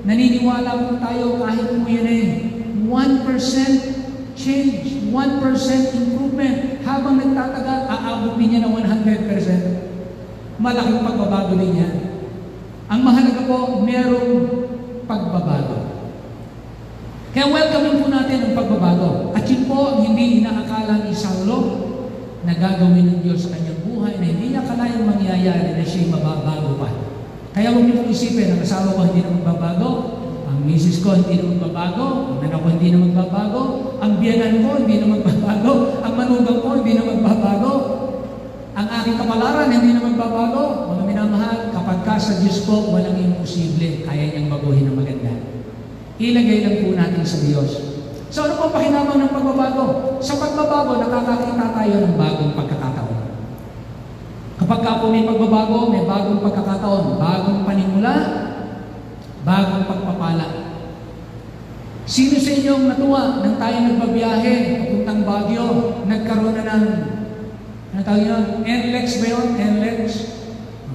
Naniniwala po tayo kahit po yan 1% change, 1% improvement. Habang nagtatagal, aabot din niya ng 100%. Malaking pagbabago din yan. Ang mahalaga po, merong pagbabago. Kaya welcoming po natin ang pagbabago. At yun po ang hindi inaakala ni Saulo na gagawin ng Diyos sa kanyang buhay na hindi niya akalayang mangyayari na siya'y mababago pa. Kaya huwag niyo pong isipin, ang asawa ko hindi na magbabago, ang misis ko hindi na magbabago, ang anak ko hindi na magbabago, ang biyanan ko hindi na magbabago, ang manugang ko hindi na magbabago, ang aking kapalaran hindi na magbabago. Mga minamahal, kapag ka sa Diyos po, walang imposible, kaya niyang baguhin ng maganda. Ilagay lang po natin sa Diyos. So ano po pakinabang ng pagbabago? Sa pagbabago, nakakakita tayo ng bagong pagkakataon. Kapag ka po may pagbabago, may bagong pagkakataon, bagong panimula, bagong pagpapala. Sino sa inyong natuwa nang tayo nagbabiyahe, papuntang Baguio, nagkaroon na ng, ano tawag yun? NLEX ba yun? NLEX?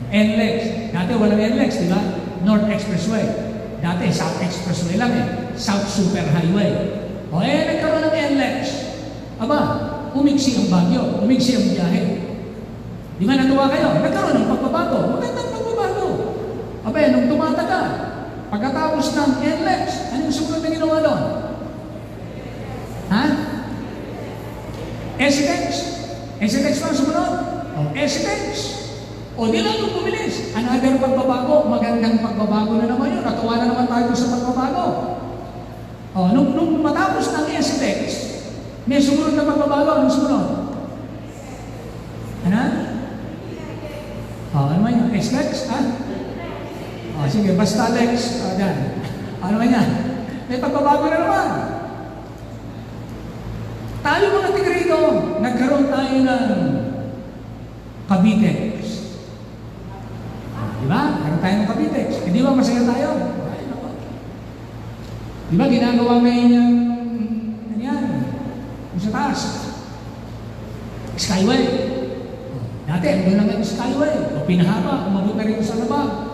NLEX. Dati walang NLEX, di ba? North Expressway. Dati South Expressway lang South Super Highway. Nagkaroon ng NLEX. Aba, umiksi ang Baguio, umiksi ang biyahe. Di ba natuwa kayo? Nagkaroon ng pagbabago. Magandang pagbabago. Aba, nung tumatagal, pagkatapos ng NLEX, anong sumunod na ginawa doon? Ha? SLEX. SLEX pa ang sumunod? SLEX. O di lang nung bumilis. Another pagbabago, magandang pagbabago na naman yun. Natuwa na naman tayo sa pagbabago. Nung matapos ng SLEX, may sumunod na pagbabago. Anong sumunod? Ano? Ano man yun? SLEX? Sige, basta Lex. Ano man yan? May pagbabago na naman. tayo ng Cavite. Di ba? Meron tayo ng Cavite. Di ba masaya tayo? Ay, naku. Di ba ginagawa ngayon yung yung sa taas? Skyway. Dati, doon lang yung Skyway. O pinahaba, umabot na rin sa labag.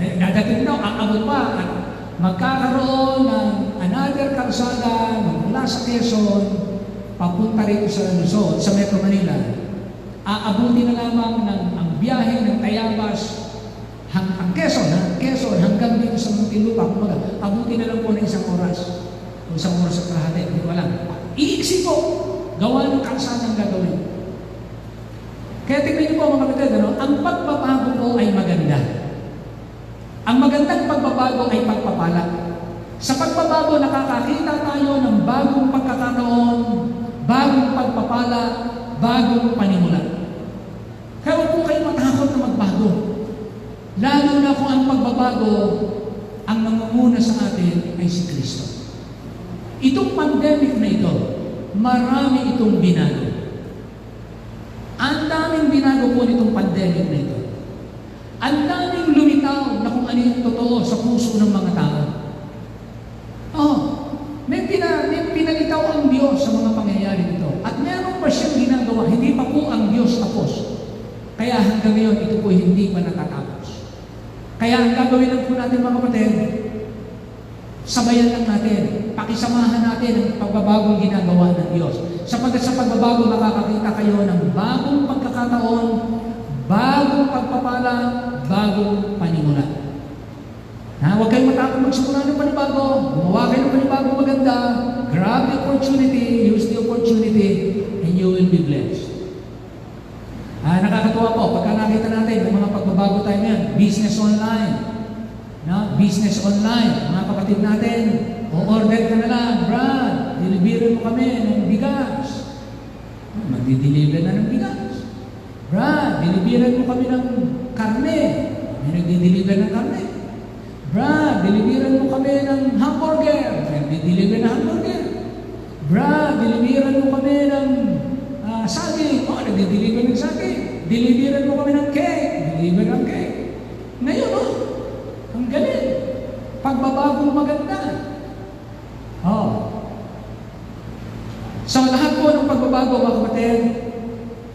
Dadating daw, aabot pa. At magkakaroon ng another kalsada mula sa Quezon, papunta rito sa Luzon, sa Metro Manila. Aabuti na lamang ang biyahe ng Tayabas ang Quezon hanggang dito sa Muntinlupa. Abuti na lang po ng isang oras. O isang oras at kalahati, hindi ko alam. Iiksi po, gawa ng kalsada ang gagawin. Kaya tingnan niyo po mga kapatid, ang pagbabago po ay maganda. Ang magandang pagbabago ay pagpapala. Sa pagbabago, nakakakita tayo ng bagong pagkakataon, bagong pagpapala, bagong panimula. Kaya huwag po kayo matakot na magbago. Lalo na kung ang pagbabago, ang nangunguna sa atin ay si Kristo. Itong pandemic na ito, marami itong binago. Ang daming binago po nitong pandemic na ito. Ang daming lumitaw na kung ano yung totoo sa puso ng mga tao. May pinalitaw ang Diyos sa mga pangyayari nito. At meron pa siyang ginagawa, hindi pa po ang Diyos tapos. Kaya hanggang ngayon, ito po hindi pa natatapos. Kaya ang gagawin lang po natin mga kapatid, sabayan lang natin, pakisamahan natin ang pagbabagong ginagawa ng Diyos. Sapagkat sa pagbabago, makakakita kayo ng bagong pagkakataon, bagong pagpapala, bagong panimula. Huwag kayong matakot magsimula ng panibago. Gumawa kayo ng panibago maganda. Grab the opportunity, use the opportunity, and you will be blessed. Nakakatuwa po, pagka nakita natin ng mga pagbabago tayo yan, business online. Business online, mga kapatid natin, o-order ka na lang, Brad, delivery mo kami ng bigas. Magdi-deliver na ng bigas. Brad, delivery mo kami ng karne. May nagdi-deliver ng karne. Brad, delivery mo kami ng hamburger. Nagdi-deliver na hamburger. Brad, delivery mo kami ng saging. Nagdi-deliver ng saging. Delivery mo kami ng cake. Deliver ng cake. Ngayon, ang galing. Pagbabagong maganda. So lahat po ng pagbabago, mga kapatid,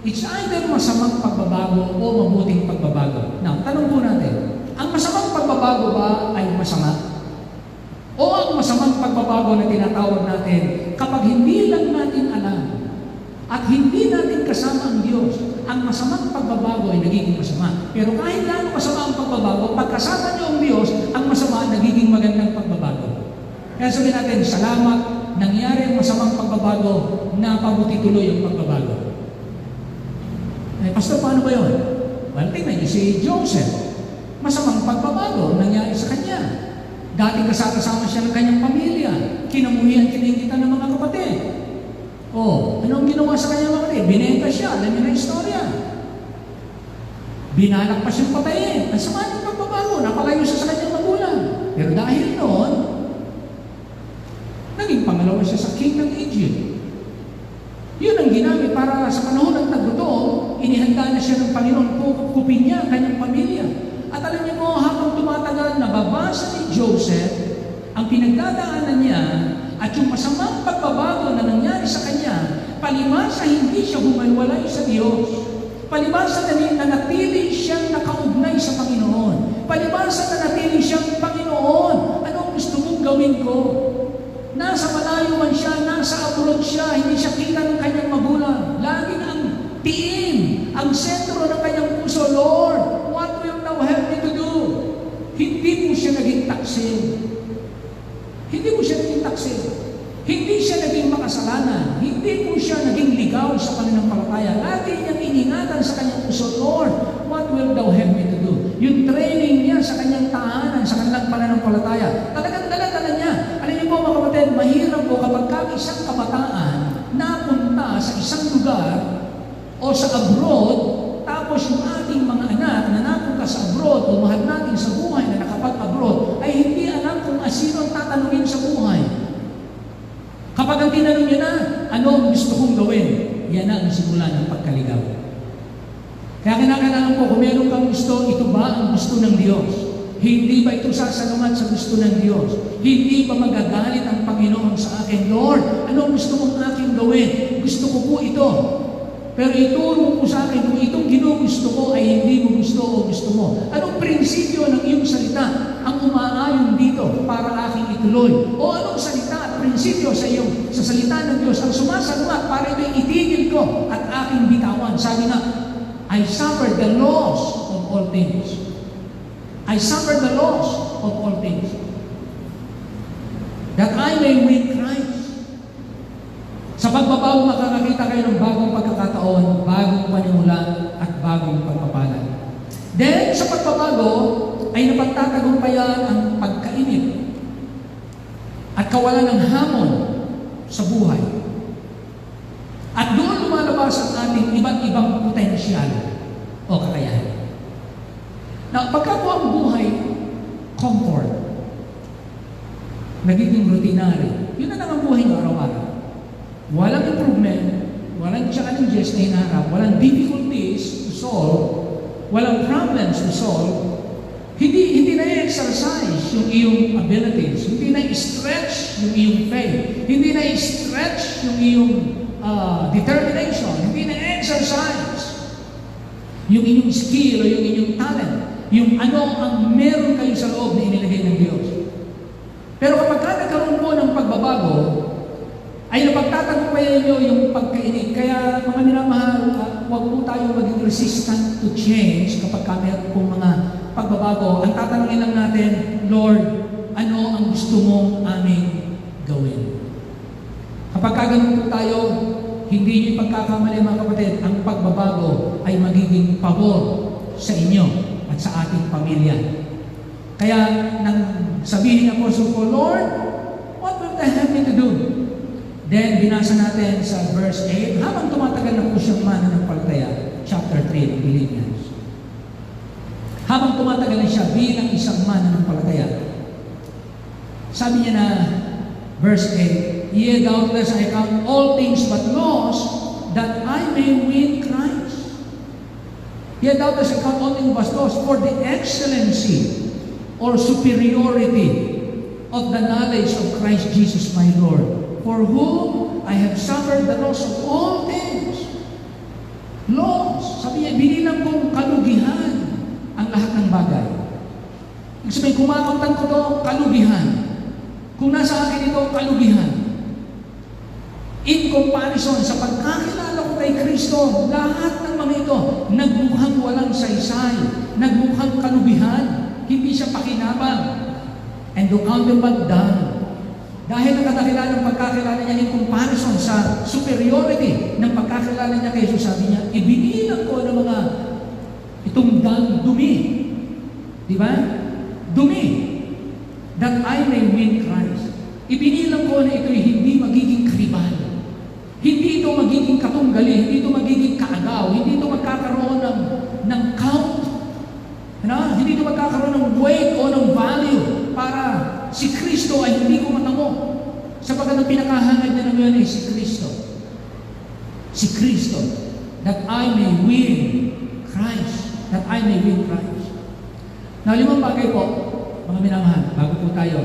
it's either masamang pagbabago o mabuting pagbabago. Now, tanong po natin, ang masamang pagbabago ba ay masama? O ang masamang pagbabago na tinatawag natin kapag hindi lang natin alam at hindi natin kasama ang Diyos, ang masamang pagbabago ay nagiging masama. Pero kahit gaano masama ang pagbabago, pagkasama niyo ang Diyos, ang masama nagiging magandang pagbabago. Kaya sabihin natin, salamat, nangyari ang masamang pagbabago, napabuti tuloy ang pagbabago. Pastor, paano ba yun? Well, tingnan niyo si Joseph. Masamang pagbabago nangyari sa kanya. Dating kasama siya ng kanyang pamilya. Kinamuhian, kinikita ng mga kapatid. Anong ginawa sa kanyang kapatid? Binenta siya. Alam niyo na istorya. Binalak pa siyang patayin. Ang sama ng pagbabago. Napalayo siya sa kanyang magulang. Pero dahil noon, naging pangalawa siya sa king ng Egypt. Yun ang ginamit para sa panahon ng tagutong, inihanda na siya ng Panginoon, kukupin niya ang kanyang pamilya. At alam niyo mo, habang tumatagal, nababasa ni Joseph ang pinagdadaanan niya at yung masamang pagbabago na nangyari sa kanya, palibasa hindi siya humalwalay sa Diyos. Palibasa na nanatili siyang nakaugnay sa Panginoon. Palibasa na nanatili siyang Panginoon. Anong gusto mong gawin ko? Nasa malayo man siya, nasa abroad siya, hindi siya kita ng kanyang magulang. Laging ang tiim, ang sentro ng kanyang puso, Lord, what will thou help me to do? Hindi mo siya naging taksil. Hindi mo siya naging taksil. Hindi siya naging makasalanan. Hindi mo siya naging ligaw sa pananampalataya. Lagi niyang iningatan sa kanyang puso, Lord, what will thou help me to do? Yung training niya sa kanyang tahanan, sa kanilang pananampalataya, talagang dala-dala niya. Alam niyo po mga kapatid, mahirap po kapag isang kabataan napunta sa isang lugar o sa abroad, tapos yung ating mga anak na napunta sa abroad, umahal natin sa buhay na nakapag-abroad, ay hindi alam kung asino ang tatanungin sa buhay. Kapag ang tinanong niya na, ano ang gusto kong gawin? yan ang simula ng pagkaligaw. Kaya kinakailangan po, kung meron kang gusto, ito ba ang gusto ng Diyos? Hindi ba ito sasalungat sa gusto ng Diyos? Hindi ba magagalit ang Panginoon sa akin? Lord, anong gusto mong aking gawin? Gusto ko po ito. Pero ituro mo po sa akin kung itong ginugusto ko ay hindi mo gusto o gusto mo. Anong prinsipyo ng iyong salita ang umaayon dito para aking ituloy? O anong salita at prinsipyo sa salita ng Diyos ang sumasalungat para ito'y itigil ko at aking bitawan? Sabi nga, I suffered the loss of all things. I suffered the loss of all things, that I may win Christ. Sa pagbabago, makakakita kayo ng bagong pagkakataon, bagong panimula, at bagong pagpapala. Then, sa pagbabago, ay napagtatagumpayan ang pagkainip at kawalan ng hamon sa buhay. At doon lumalabas ang ating iba't ibang potensyal o kakayahan. Na pagka po ang buhay, comfort, nagiging routinary, yun na lang ang buhay ng araw-araw. Walang improvement, walang challenges na hinaharap, walang difficulties to solve, walang problems to solve, hindi na i-exercise yung iyong abilities, hindi na i-stretch yung iyong faith, hindi na i-stretch yung iyong determination, hindi na exercise yung inyong skill o yung inyong talent, yung ano ang meron kayo sa loob na inilagay ng Diyos. Pero kapag nagkaroon po ng pagbabago, ay napagtatagumpayan nyo yung pagkainip. Kaya mga minamahal, huwag po tayo maging resistant to change kapag kami pong mga pagbabago. Ang tatanungin lang natin, Lord, ano ang gusto mong aming gawin? Kapag kaganon po tayo, hindi nyo ipagkakamali mga kapatid, ang pagbabago ay magiging pabor sa inyo at sa ating pamilya. Kaya nang sabihin ng Apostle Paul, Lord, what will they have me to do? Then binasa natin sa verse 8, habang tumatagal na po siyang mananampalataya, chapter 3 ng Philippians. Habang tumatagal na siya bilang isang mananampalataya, sabi niya na, verse 8, Yea, doubtless I count all things but loss, that I may win Christ. Yea, doubtless I count all things but loss, for the excellency or superiority of the knowledge of Christ Jesus my Lord, for whom I have suffered the loss of all things. Loss. Sabi niya, binilang kong kalugihan ang lahat ng bagay. Ibig sabihin, kumakamtan ko to, kalugihan. Kung nasa akin ito, kalugihan. In comparison sa pagkakilala ko kay Kristo, lahat ng mga ito, nagmukhang walang saysay, nagmukhang kalubihan, hindi siya pakinabang. And to count them but done. Dahil nakadakila ng pagkakilala niya in comparison sa superiority ng pagkakilala niya kay Jesus, sabi niya, ibinilang ko ng mga itong dumi. Di ba? Dumi. That I may win Christ. Ibinilang ko na ito'y hindi magiging karibal. Hindi ito magiging katunggali, hindi ito magiging kaagaw, hindi ito magkakaroon ng count. Hindi ito magkakaroon ng weight o ng value para si Kristo ay hindi ko matamo. Sapagkat ang pinakahangad niya ng ngayon ay si Kristo. Si Kristo. That I may win Christ. That I may win Christ. Now, 5 bagay po, mga minamahal, bago po tayo,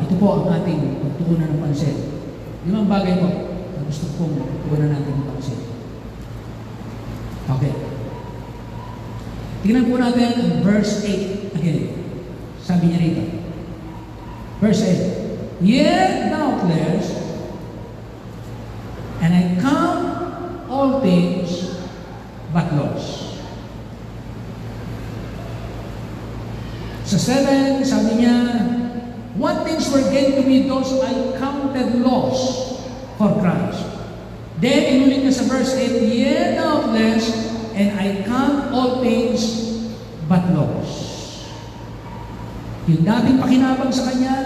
ito po ang ating pagtuunan ng pansin. 5 bagay po, na gusto kong pagtuunan natin ng pansin. Okay. Tingnan po natin ang verse 8 again. Sabi niya rito. Verse 8. Yet doubtless, and I count all things but loss. Sa 7, sabi niya, what things were gained to me, those I counted loss for Christ. Then, inulit niya sa verse 8, yet doubtless, and I count all things but loss. Yung dating pakinabang sa kanya,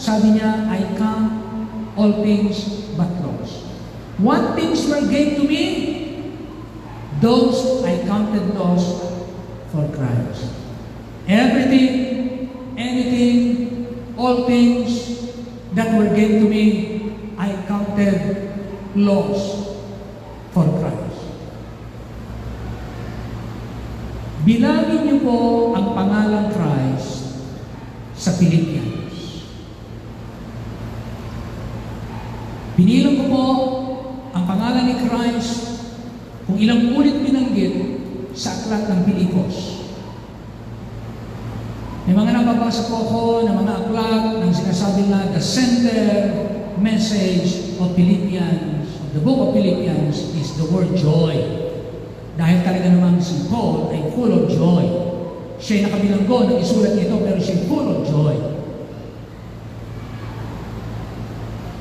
sabi niya, I count all things but loss. What things were gained to me? Those I counted loss for Christ. Everything, anything, all things that were gained to me, I counted loss po ang pangalang Christ sa Philippians. Binilang ko po ang pangalan ni Christ kung ilang ulit binanggit sa aklat ng Pilipos. May mga nababasa po ako ng mga aklat ng sinasabi na the center message of Philippians, the book of Philippians is the word joy. Dahil talaga naman si Paul ay full of joy. Siya'y nakabilanggo ng isulat nito pero siya'y full of joy.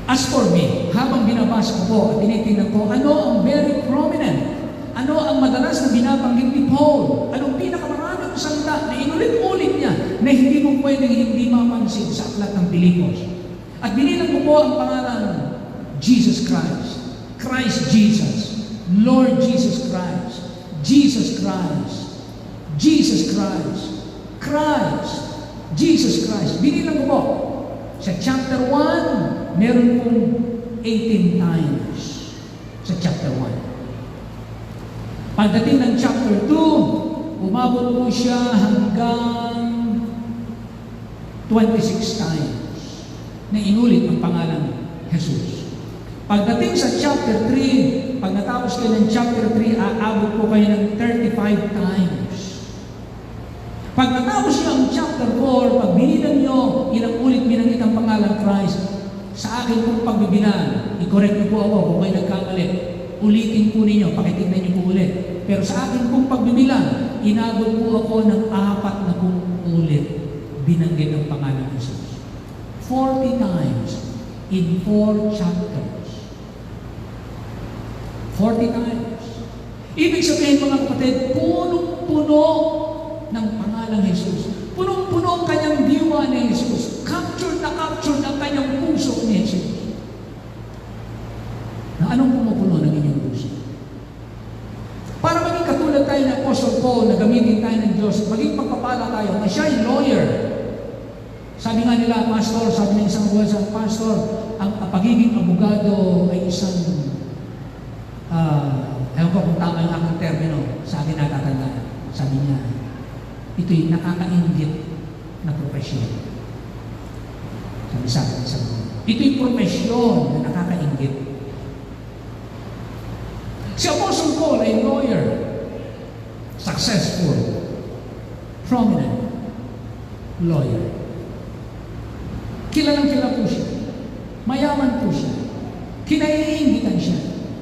As for me, habang binabasa ko po at tinitingnan ko, ano ang very prominent? Ano ang madalas na binabanggit ni Paul? Anong pinakamaraming salita na inulit-ulit niya na hindi mo pwedeng hindi mapansin sa aklat ng Pilipos? At binilang ko po ang pangalan Jesus Christ, Christ Jesus, Lord Jesus Christ, Jesus Christ, Jesus Christ, Christ, Jesus Christ. Binilang ko po. Sa chapter 1, meron pong 18 times sa chapter 1. Pagdating ng chapter 2, umabot po siya hanggang 26 times na inulit ang pangalan Jesus. Pagdating sa chapter 3, pag natapos kayo ng chapter 3, aabot po kayo ng 35 times. Pag natapos niyo ang chapter 4, pag binilang niyo, ilang ulit binanggit ang pangalan Christ, sa akin pong pagbibilang, i-correct niyo po ako kung may nagkamali. Ulitin po ninyo, pakitignan niyo po ulit. Pero sa akin pong pagbibilang, inabot po ako ng 40 ulit binanggit ang pangalan ng Jesus. 40 times in 4 chapters. 40 times. Ibig sabihin mga kapatid, punong-puno ng pangalang Jesus. Punong-puno ang kanyang diwa ni Jesus. Captured ang kanyang puso ni Jesus. Na anong pumupuno ng inyong puso? Para maging katulad tayo ng Apostle Paul na gamitin tayo ng Diyos, maging pagpapala tayo na siya ay lawyer. Sabi nga nila, pastor, sabi ng isang buwan sa pastor, ang pagiging abogado ay isang ewan ko kung tama yung aking termino sa akin natatandaan. Sabi niya, ito'y nakakaingit na profesyon. Sabi sa akin, ito'y profesyon na nakakaingit. Si Apostle Paul ay lawyer, successful, prominent lawyer. Kilalang kilala po siya. Mayaman po siya. Kinaiingitan siya.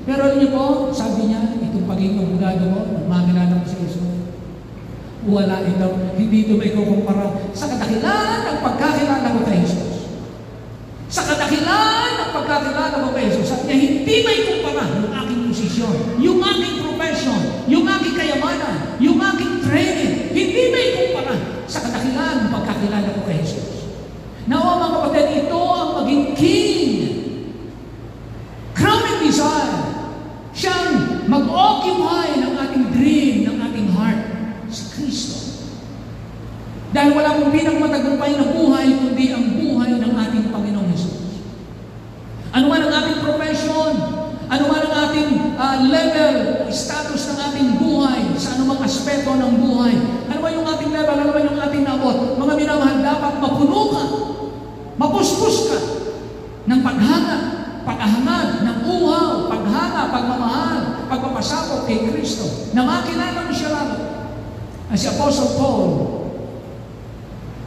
Pero alam niyo po, sabi niya, itong pagiging abogado mo, makilala ko sa Jesus. Wala ito, hindi ito may kukumpara sa kadakilaan ng pagkakilala ko kay Jesus. Sa kadakilaan ng pagkakilala ko kay Jesus, sabi niya, hindi may kumpara yung aking posisyon, yung aking profession, yung aking kayamanan, yung aking training, hindi may kumpara sa kadakilaan ng pagkakilala ko kay Jesus. Nawa mga kapatid, ito ang maging king. Crowning desire. Siyang mag-occupy ng ating dream, ng ating heart, si Kristo. Dahil wala pong pinagmatagumpay na buhay, kundi ang buhay ng ating Panginoong Jesus. Ano man ang ating profession, ano man ang ating level, status ng ating buhay, sa anumang aspeto ng buhay, ano man yung ating level, ano man yung ating naabot, mga minamahal, dapat mapuno ka, mapuspos ka ng paghangad ng uhaw, paghanga, pagmamahal, pagpapasakop kay Kristo, na makilala mo siya lalo. Si Apostle Paul,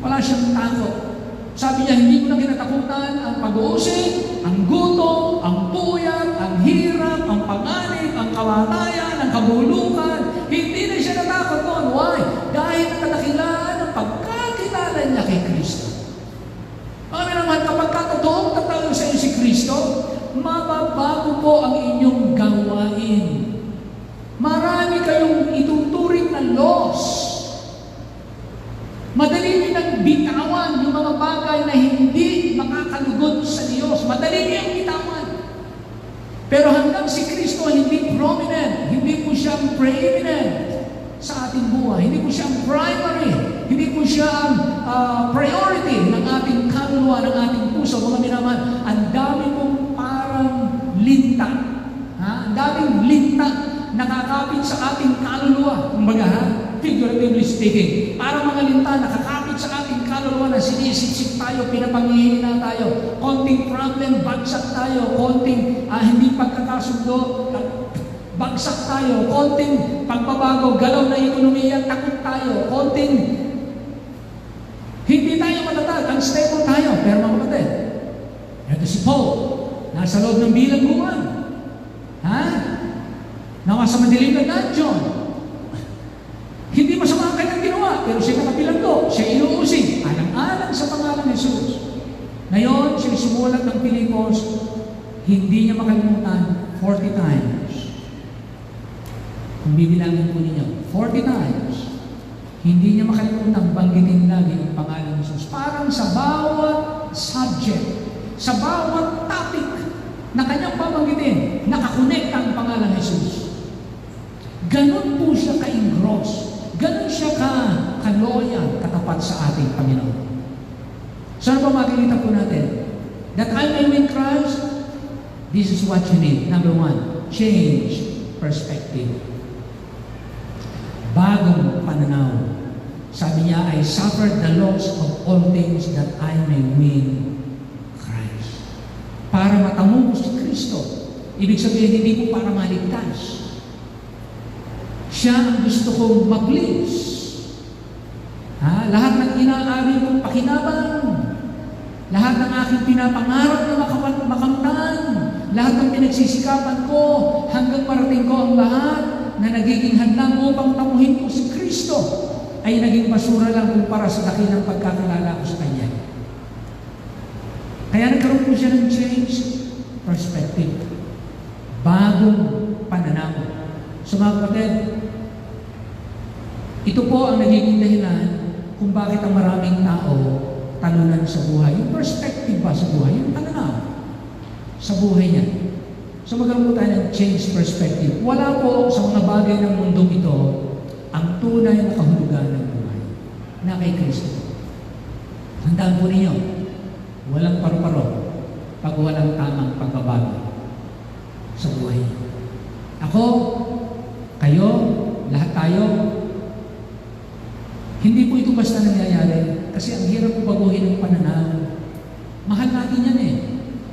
wala siyang takot. Sabi niya, hindi ko na kinatakutan ang pag-uusig, ang gutom, ang puyat, ang hirap, ang panganib, ang kamatayan, ang kabulukan. Hindi na siya natakot doon. Why? Dahil nakadakilaan ang pagkakilala niya kay Kristo. Amin naman, kapag totoong tatawag sa iyo si Kristo, mababago po ang inyong gawain. Marami kayong ituturing na loss. Madali nilang bitawan yung mga bagay na hindi makakalugod sa Diyos. Madali niyang bitawan. Pero hanggang si Kristo hindi prominent, hindi po siya preeminent sa ating buhay. Hindi po siya primary. Hindi po siya priority ng ating kaluluwa, ng ating puso. Mga minaman, ang dami pong parang linta. Ang daming linta nakakapit sa ating kaluluwa. Kumbaga, figuratively speaking. Para mga linta, nakakapit sa ating kaluluwa na sinisip-sip tayo, pinapangihina tayo, konting problem, bagsak tayo, konting hindi pagkakasundo, bagsak tayo, konting pagbabago, galaw na ekonomiya, takot tayo, konting hindi tayo matatag, unstable tayo. Pero mga kapatid, ito si Paul, nasa loob ng bilangguan. Nawa sa madilim na dungeon. Hindi masama ang kanyang ginawa, pero siya nakabilanggo, siya inuusig, alang-alang sa pangalan ng Jesus. Ngayon, siya sumulat ng Pilipos, hindi niya makalimutan 40 times. Kung bibilangin po ninyo, 40 times. Hindi niya makalimutan banggitin lagi ang pangalan ng Jesus. Parang sa bawat subject, sa bawat topic na kanyang pabanggitin, nakakonekta ang pangalan ng Jesus. Ganon po siya ka-engross. Ganon siya ka-loyal, katapat sa ating Panginoon. So ano ba makikita po natin? That I may win Christ, this is what you need. Number 1, change perspective. Bagong pananaw. Sabi niya, I suffered the loss of all things that I may win Christ. Para matamo ko si Kristo. Ibig sabihin, hindi po para maligtas. Siya ang gusto kong mag-please. Lahat ng inaari kong pakinabang, lahat ng aking pinapangarap na makamtan, lahat ng pinagsisikapan ko, hanggang marating ko ang lahat na nagiging hadlang upang tamuhin ko si Kristo, ay naging basura lang kumpara sa dakilang pagkakalala ko sa Kanya. Kaya nagkaroon po siya ng change perspective. Bagong pananaw. So mga kapatid, ito po ang nagiging dahilan kung bakit ang maraming tao talunan sa buhay. Yung perspective ba sa buhay? Yung pananaw sa buhay niya. So magkaroon po tayo ng change perspective. Wala po sa mga bagay ng mundong ito ang tunay na kahulugan ng buhay na kay Kristo. Tandaan po ninyo, walang paru-paro pag walang tamang pagbabago sa buhay. Ako, kayo, lahat tayo, hindi po ito basta nangyayari kasi ang hirap po baguhin ng pananaw. Mahal natin yan eh.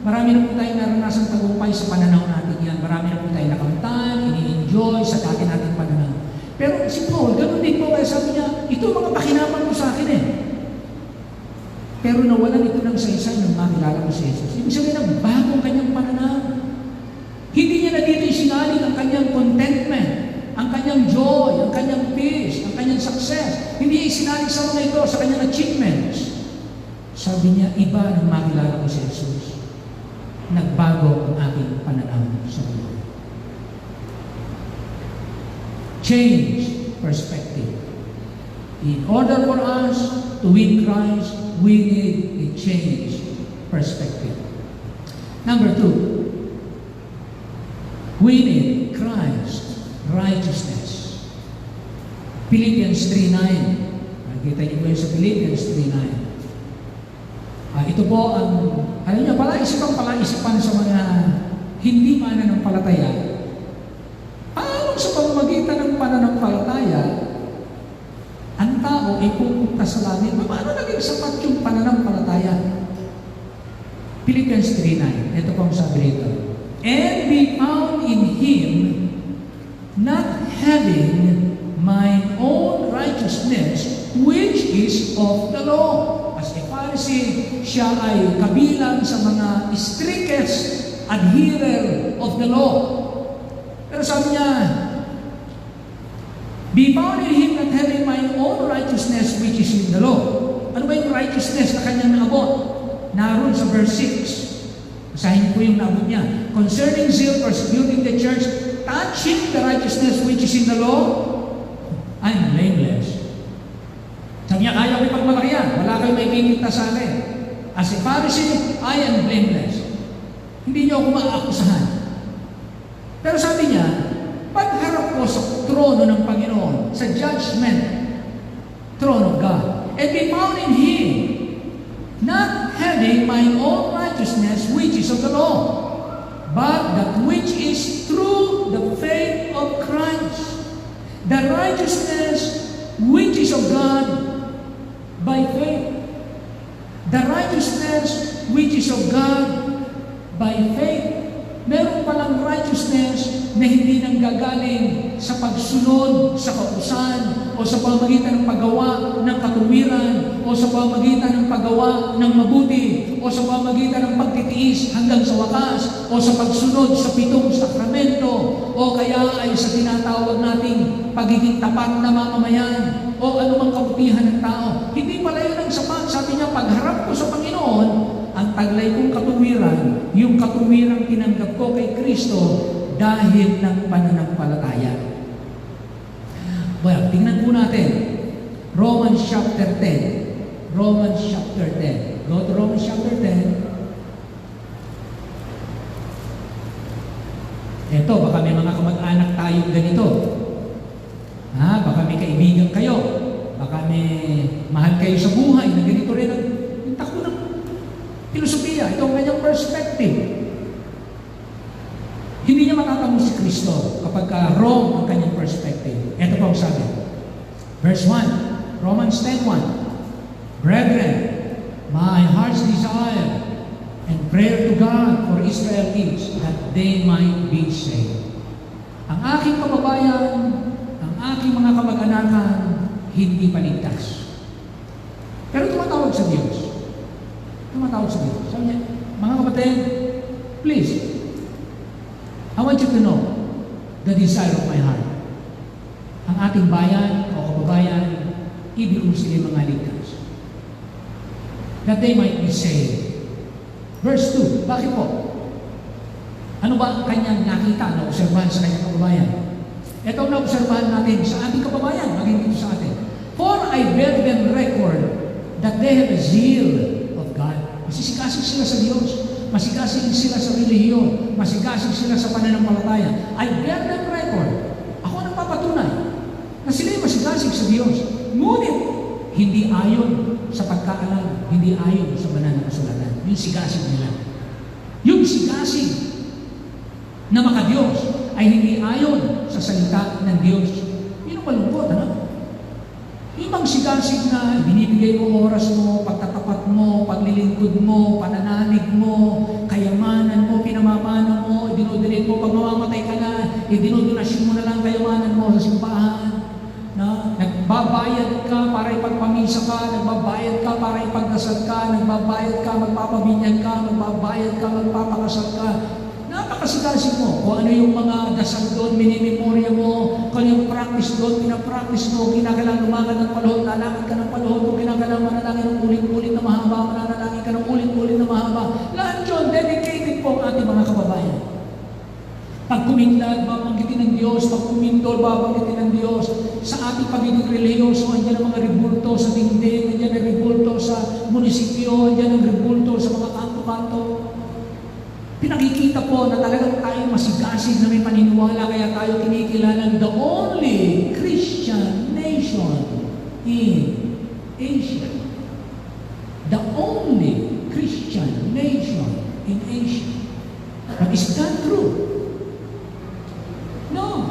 Marami na po tayong naranasang tagumpay sa pananaw natin yan. Marami na po tayong nakamtan, ini-enjoy sa dati nating pananaw. Pero si Paul, ganun din po kaya sabi niya, ito mga pakinapan mo sa akin eh. Pero nawalan ito ng saysay nang makilala ko si Jesus. Ibig sabihin ng bagong kanyang pananaw. Hindi niya na dito isinaling ang kanyang contentment, ang kanyang joy, ang kanyang peace, ang kanyang success. Hindi niya isinaling sa mga ito, sa kanyang achievements. Sabi niya, iba nang makilala ko si Jesus. Nagbago ang aking pananaw sa buhay. Change perspective. In order for us to win Christ, we need a change perspective. Number 2, we need Christ righteousness. Philippians 3:9. Nakita niyo po yun sa Philippians 3:9. Ito po ang, alam niyo, palaisipan sa mga hindi mananampalataya. Paano sa pamamagitan ng pananampalataya, ang tao ay pupunta sa langit? Paano naging sapat yung pananampalataya? Philippians 3:9. Ito po ang sabi rito. And be found in Him, not having mine own righteousness, which is of the law. As a Pharisee, siya ay kabilang sa mga strictest adherer of the law. Pero sabi niya, be found in Him, not having mine own righteousness, which is in the law. Ano ba yung righteousness na kanyang naabot? Naroon sa verse 6. Basahin niyo po yung naabot niya. Concerning zeal, persecuting the church, touching the righteousness which is in the law, I'm blameless. Sabi niya, kaya ko ipagmalaki yan. Wala kayo may kinita sa akin. As a Pharisee, I am blameless. Hindi niyo ako maaakusahan. Pero sabi niya, pagharap ko sa trono ng Panginoon, sa judgment throne of God, and be found in Him, not having my own righteousness, which is of the law, but that which is through the faith of Christ, the righteousness which is of God by faith. The righteousness which is of God by faith. Meron palang righteousness na hindi nanggagaling sa pagsunod sa kautusan o sa pamamagitan ng paggawa ng katuwiran o sa pamamagitan ng paggawa ng mabuti o sa pamamagitan ng pagtitiis hanggang sa wakas o sa pagsunod sa 7 sakramento o kaya ay sa tinatawag nating pagiging tapat na mamamayan o anumang kabutihan ng tao. Hindi pala yun ang sapat. Sabi niya, pagharap ko sa Panginoon, ang taglay kong katuwiran, yung katuwirang tinanggap ko kay Kristo dahil ng pananampalataya. Well, tingnan po natin. Romans chapter 10. Romans chapter 10. Go to Romans chapter 10. Ito, baka may mga kamag-anak tayong ganito. Baka may kaibigan kayo. Baka may mahal kayo sa buhay na ganito rin ang takbo ng filosofiya. Ito ang kanyang perspective. Hindi niya matatamo si Kristo kapag wrong ang kanyang perspective. Ito po ang sabi. Verse 1, Romans 10:1. Brethren, my heart's desire and prayer to God for Israel is that they might be saved. Ang aking kababayan, ang aking mga kamag-anakan, hindi paligtas. Pero tumatawag sa Diyos. Tumatawag sa Diyos. Sabi niya, mga kapatid, please, I want you to know the desire of my heart. Ang ating bayan o kababayan, ibig kong sila mga ligtas. That they might be saved. Verse 2, bakit po? Ano ba ang kanyang nakita, na-obserbahan sa kanyang kababayan? Ito ang na-obserbahan natin sa ating kababayan, maging dito sa atin. For I bear them record that they have a zeal of God. Masisikasig sila sa Diyos. Masigasig sila sa relihiyon, masigasig sila sa pananampalataya. I bear them record. Ako ang papatunay na sila'y masigasig sa Diyos. Ngunit, hindi ayon sa pagkaalam, hindi ayon sa banal na kasulatan. Yung sigasig nila. Yung sigasig na makadiyos ay hindi ayon sa salita ng Diyos. Yun ang malungkot, ano? Ibang sigasig na binibigay mo oras mo, pagtatapat mo, paglilingkod mo, pananalig mo, kayamanan mo, pinamamana mo, dinudilit mo, pag mamamatay ka na, dinudonasyon mo na lang kayamanan mo sa simbahan. Nagbabayad ka para ipagpamisa ka, nagbabayad ka para ipagdasal ka, nagbabayad ka, magpapabinyag ka, nagbabayad ka, magpapakasal ka. Napakasigasig mo. Kung ano yung mga dasal doon, minimemorya mo, kung yung practice doon, pinapractice mo, kinakailangan lumakad ng palahod, lalakad ka ng palahod, kung kinakailangan manalangin ng ulit-ulit na mahaba, mananalangin ka ng ulit-ulit na mahaba. Lahat yun, dedicated po ang ating mga kababayan. Pag kumindad, babanggitin ng Diyos. Pag kumindol, babanggitin ng Diyos. Sa ating pagiging religyoso, andyan ang mga rebulto sa dingding, andyan ang rebulto sa munisipyo, andyan ang rebulto sa mga kanto-kanto. Pinakikita po na talagang tayo masigasig na may paniniwala, kaya tayo kinikilalang the only Christian nation in Asia. The only Christian nation in Asia. But is that true? No.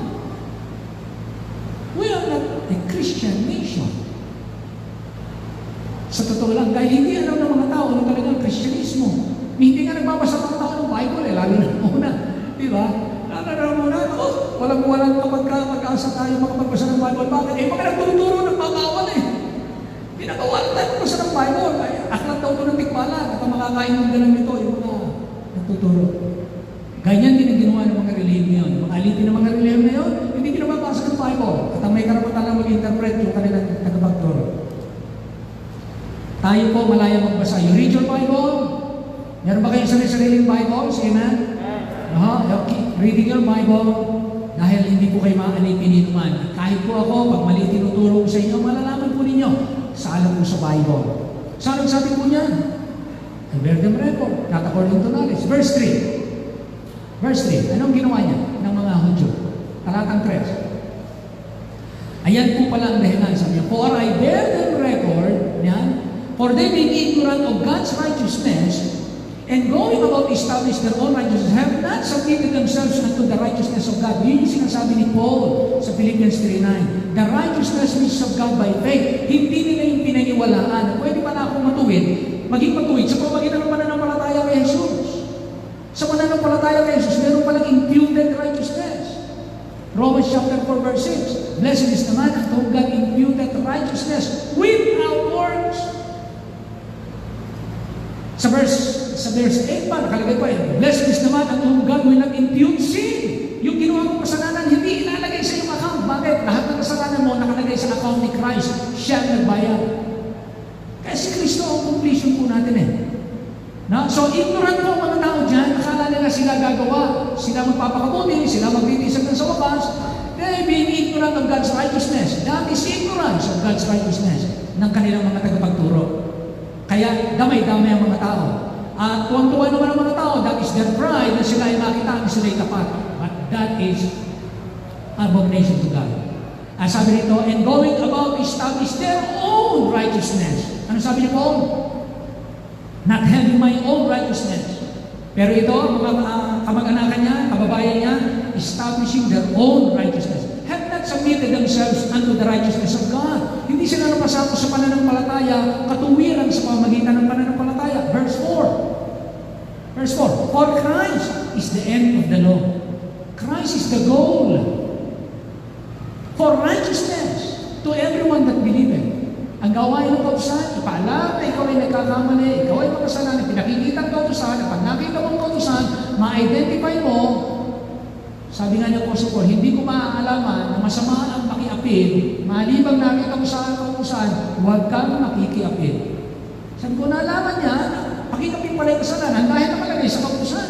We are not a Christian nation. Sa totoo lang, dahil hindi alam ng mga tao na talagang Kristyanismo. Hindi nga nagbabasa ng tao ng Bible, lalo na muna. Di ba? Lalo na muna, walang mag-asa tayo makapagbasa ng Bible. Bakit? Mga nagtuturo ng pagkawal Pinagawa tayo magbasa ng Bible. Aklat daw ito ng tikbalan at ang makakain ng ganun nito, yung mga nagtuturo. Ganyan din ang ginawa ng mga relihiyon ngayon. Mga alipin ng mga relihiyon ngayon, hindi kinababasa ng Bible. At ang may karapatan lang mag-interpret yung kanilang tagapagturo. Tayo po malaya magbasa. You read your Bible. Meron ba kayong sarili-sariling Bibles? Amen? Okay. Reading your Bible dahil hindi po kayo maalipin naman. Kahit po ako, pag mali tinuturo ko sa inyo, malalaman po ninyo. Saan po sa Bible. Saan ang sabi po niyan? I bear them record, not according to knowledge. Verse 3. Verse 3. Anong ginawa niya ng mga Hudyo? Talatang 3. Ayan po pala ang dahilan. Sabi niya, for I bear them record, yan, for they being ignorant of God's righteousness, And going about to establish their own righteousness, have not submitted themselves unto the righteousness of God. Yun yung sinasabi ni Paul sa Philippians 3:9. The righteousness which is of God by faith. Hindi nila yung pinaniwalaan. Pwede pa na akong maging matuwid sa pamagitan ng pananampalataya kay Jesus. Sa pananampalataya kay Jesus, meron palang imputed righteousness. Romans chapter 4 verse 6. Blessed is the man unto whom God imputed righteousness without works. Sa verse 8 pa, nakalagay pa yun. Blessed is the man unto whom God will not impute sin. Yung ginawa mong kasalanan, hindi ilalagay sa iyong account. Bakit? Lahat ng kasalanan mo nakalagay sa account ni Christ. Siya ang nagbayad. Kaya si Kristo ang completion po natin eh. No? So, ignorant po ang mga tao dyan. Akala nila sila gagawa. Sila magpapakabuti. Sila magtitisag ng sa wakas. They being ignorant of God's righteousness. That is ignorance of God's righteousness ng kanilang mga tagapagturo. Kaya damay-damay ang mga tao. At tuwang-tuwa naman ang mga tao, that is their pride na sila ay makita ang sila ay tapat. But that is abomination to God. Ang sabi nito, and going about to establish their own righteousness. Ano sabi ni Paul? Not having my own righteousness. Pero ito, mga kamag-anakan niya, kababayan niya, establishing their own righteousness. Have not submitted themselves unto the righteousness of God. Hindi sila napasako sa pananampalataya, katuwiran sa pamamagitan ng pananampalataya. Verse 4. Verse 4. For Christ is the end of the law. Christ is the goal. For righteousness to everyone that believeth. Ang gawain ng kautusan, ipaalam na ikaw ay nagkakamali, ikaw ay makasalanan, pinakikita ang kautusan, at pag nakita mo ang kautusan, ma-identify mo. Sabi nga niya po sa Paul, hindi ko maaalaman na masama ang makiapid, malibang nakita ko sa kautusan, huwag kang makikiapid. Sabi ko, naalaman niya, pakiapid pala yung kasalanan dahil nakalagay sa kautusan.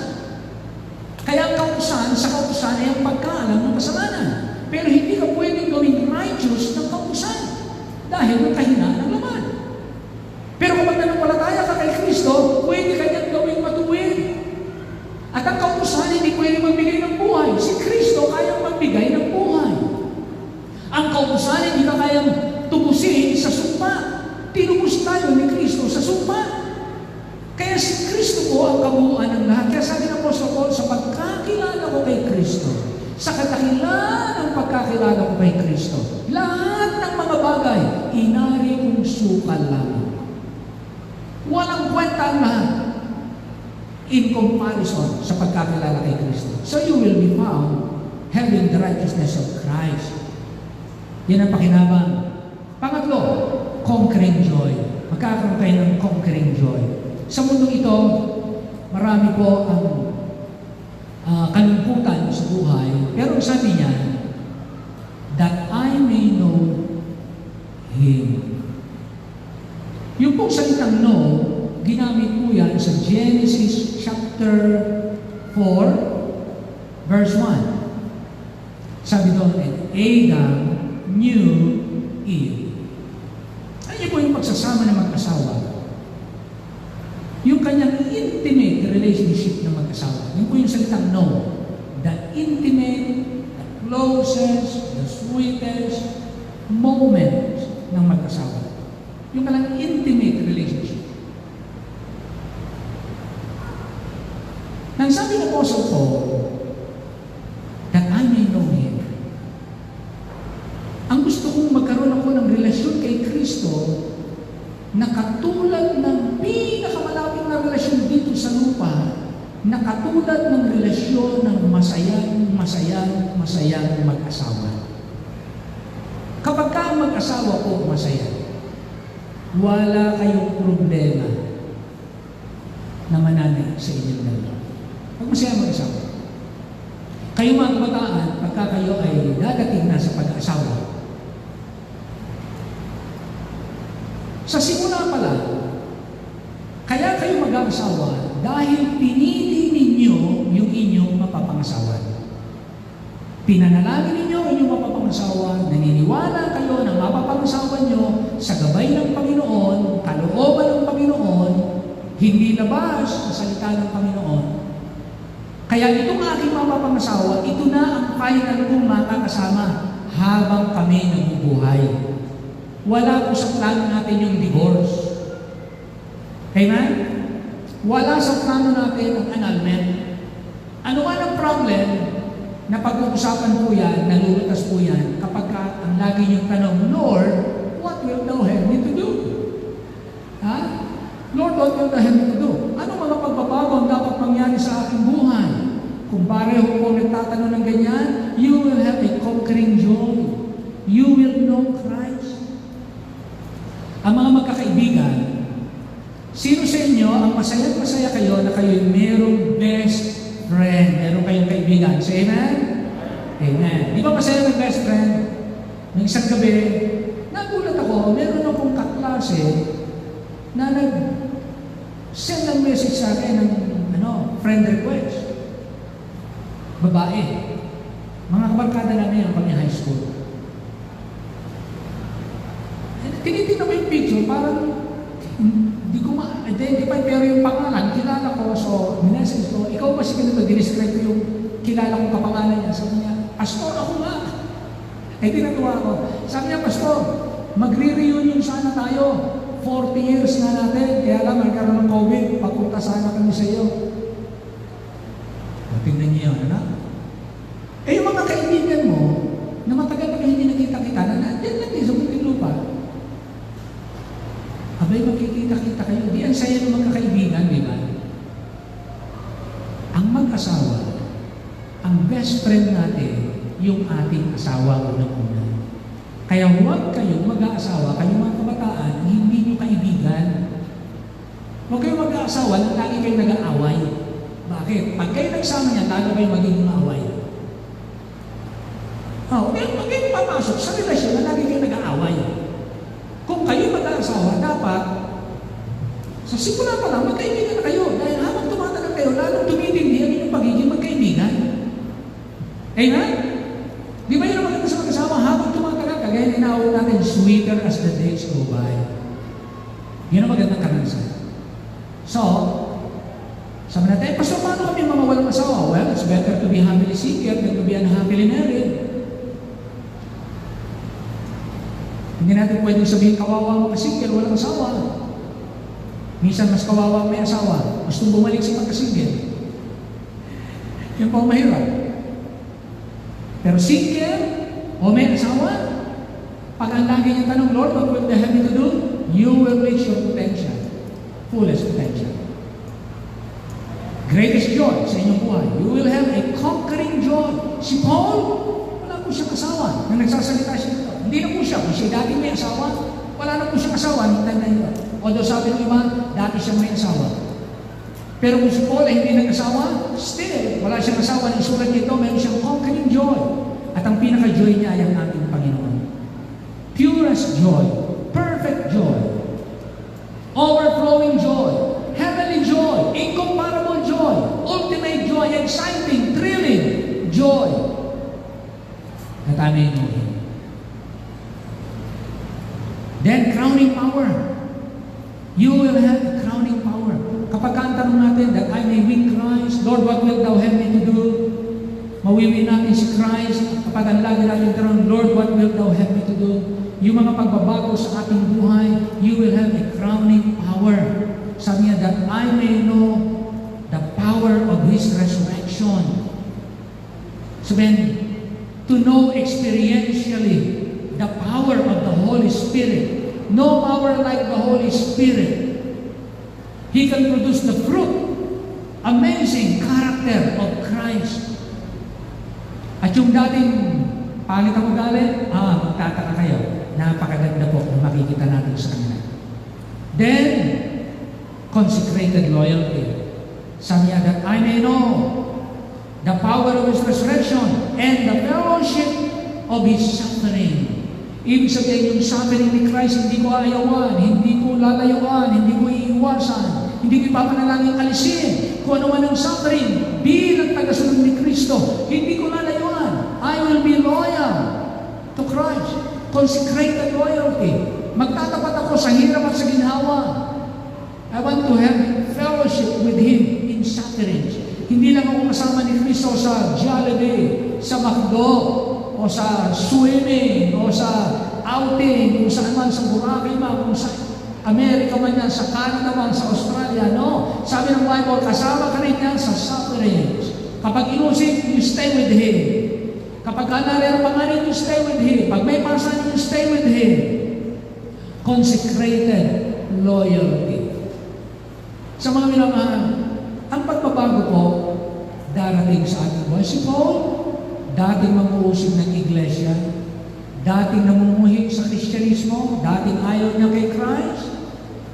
Kaya ang kautusan, sa kautusan ay ang pagkaalam ng kasalanan. Pero hindi ka pwedeng gawing righteous ng kautusan dahil ng kahinaan ng laman. Pero kapag nanampalataya ka kay Kristo, pwede kanyang gawing matuwid. At ang kautusan hindi pwede magbigay ng buhay. Si Kristo kayang magbigay ng buhay. Ang kautusan hindi ka kayang tubusin sa sumpa. Tinubos tayo ni Kristo sa sumpa. Kaya si Kristo po ang kabuuan ng lahat. Kaya sabi ng Apostol Paul, sa pagkakilala ko kay Kristo, sa kadakilan ng pagkakilala ko kay Kristo, lahat ng mga bagay, inari kong sukal lamang. Walang kwenta ang lahat in comparison sa pagkakilala kay Kristo. So you will be found having the righteousness of Christ. Yan ang pakinabang. Pangatlo, conquering joy. Magkakaroon kayo ng conquering joy. Sa mundong ito, marami po ang kalungkutan sa buhay. Pero sabi niya, that I may know Him. Yung pong salitang know, ginamit po yan sa Genesis chapter 4, verse 1. Sabi doon, and Adam knew Eve. Ano po yung pagsasama ng mag-asawa? Yung kanyang intimate relationship ng mag-asawa. Yun po yung salitang know. The intimate, the closest, the sweetest moment ng mag-asawa. Yung kanyang intimate relationship. Nang sabi ng Apostle Paul, that I may know Him. Ang gusto kong magkaroon ako ng relasyon kay Kristo na katulad ng pinakamalapit na relasyon dito sa lupa, na katulad ng relasyon ng masayang mag-asawa. Kapag ka ang mag-asawa po masaya, wala kayong problema na mananay sa inyong dalawa. Pag masaya mag-asawa. Kayo mga kabataan, pagka kayo ay dadating na sa pag-asawa, sa simula pa lang, kaya kayo mag-asawa dahil pinili ninyo yung inyong mapapangasawa. Pinanalangin ninyo ang inyong mapapangasawa, naniniwala kayo na mapapangasawa nyo sa gabay ng Panginoon, kalooban ng Panginoon, hindi labas sa salita ng Panginoon. Kaya itong aking mapapangasawa, ito na ang final kong makakasama habang kami nabubuhay. Wala po sa plano natin yung divorce. Amen? Wala sa plano natin ang annulment. Ano man ang problem, na pag-uusapan po yan, nalulutas po yan, kapag ang lagi niyong tanong, Lord, what will thou have me to do? Ha? Lord, what will thou have me to do? Ano mga pagbabago ang dapat mangyari sa aking buhay? Kung pareho po nagtatanong ng ganyan, you will have a conquering joy. You will know Christ. Ang mga magkakaibigan, sino sa inyo ang masaya kayo na kayo merong best friend? Meron kayong kaibigan. Say amen? Amen. Di ba masaya ng best friend? Nung isang gabi, nagulat ako, meron akong kaklase na nag-send ng message sa akin ng friend request. Babae. Mga kabarkada namin yung kami high school. Tinitingnan ko yung picture, parang hindi ko ma-identify, pero yung pangalan, kilala ko, so minessage ko, ikaw ba si ganito, dinescribe ko yung kilala kong kapangalan niya. Sabi niya, Pastor, ako nga. Eh, tinatuwa ko. Sabi niya, Pastor, magre-reunion sana tayo. 40 years na natin, kaya lang, magkaroon ng COVID, papunta sana kami sa iyo. Tingnan niyo yun, ano? Eh, yung mga kaibigan mo, na matagal na hindi nakita-kita, na nandiyan lang din sa munting lupa, abay, magkikita-kita kayo. Di ang saya ng magkakaibigan, di ba? Ang mag-asawa, ang best friend natin, yung ating asawa unang-una. Kaya huwag kayong mag-aasawa, kayong mga kabataan, hindi nyo kaibigan. Huwag kayong mag-aasawa na lagi kayong nag-aaway. Bakit? Pag kayo nagsama niya, lalo kayong magiging maaway. Huwag kayong papasok sa relasyon na lagi kayong nag-aaway. Kung kayo mag-aasawa, dapat sa simula pa lang, magkaibigan na kayo. Dahil habang tumatagal kayo, lalong tumitindi ang inyong pagiging magkaibigan. Amen? Di ba yun ang maganda sa mag-asawa? Habang tumatagal, kagaya ninawag natin, sweeter as the days go by. Yun ang magandang karanasan. So, sabi natin, Pastor, paano kami mga walang asawa? Well, it's better to be happily seeker than to be unhappily married. Hindi natin pwedeng sabihin, kawawa mo kasingil, walang asawa. Minsan mas kawawa may asawa. Gusto bumalik sa pagkasingil. Yan po mahirap. Pero single o may asawa, pag ang lagi niyang tanong, Lord, what will they have me to do? You will reach your potential. Fullest potential. Greatest joy sa inyong buhay. You will have a conquering joy. Si Paul, wala po siyang asawa. Nang nagsasalita siya dito. Hindi na po siya. Kung siya dati may asawa, wala na po siyang asawa. Hintay na ito. Although sabi ng iba, dati siya may asawa. Pero kung si Paul ay hindi nag-asawa, still, wala siyang asawa. Nang sulat nito, mayroon siyang conquering joy. At ang pinaka-joy niya ay ang ating Panginoon. Purest joy. Perfect joy. Overflowing joy. Heavenly joy. Incomparable joy. Ultimate joy. Exciting, thrilling joy. That I may know Him. Then, crowning power. You will have a crowning power. Kapag ang tanong natin, that I may win Christ, Lord, what will thou have me to do? Mawiwin natin si Christ. Kapag ang lagi natin tanong, Lord, what will thou have me to do? Yung mga pagbabago sa ating buhay, you will have a crowning power. Sabi niya, that I may know the power of His resurrection. Sabihin, to know experientially the power of the Holy Spirit. No power like the Holy Spirit. He can produce the fruit, amazing character of Christ. At yung dating pangit ang ugali, magtataka kayo. Napakaganda po na makikita natin sa kanila. Then, consecrated loyalty. Sabi niya, that I may know the power of His resurrection and the fellowship of His suffering. Ibig sabihin, yung suffering ni Christ, hindi ko ayawan, hindi ko lalayuan, hindi ko iiwasan, hindi ko ipapanalangin alisin. Kung ano man ang suffering, bilang tagasunod ni Kristo, hindi ko lalayuan. I will be loyal to Christ. Consecrated loyalty. Magtatapat ako sa hirap at sa ginhawa. I want to have fellowship with Him in sufferings. Hindi lang ako kasama ni Kristo sa Jollibee, sa McDo, o sa swimming, o sa outing, kung saan man, sa Boracay man, kung saan. Amerika man yan, sa Canada man, sa Australia, no. Sabi ng Bible, kasama ka rin yan sa sufferings. Kapag inusin, you stay with Him. Kapag nariripanganin, you stay with Him. Pag may pasan, you stay with Him. Consecrated loyalty. Sa mga minamahal, ang pagbabago po, darating sa ating buhay. Si Paul, dating manguusig ng iglesia, dating namumuhi sa Kristyanismo, dating ayaw niya kay Christ,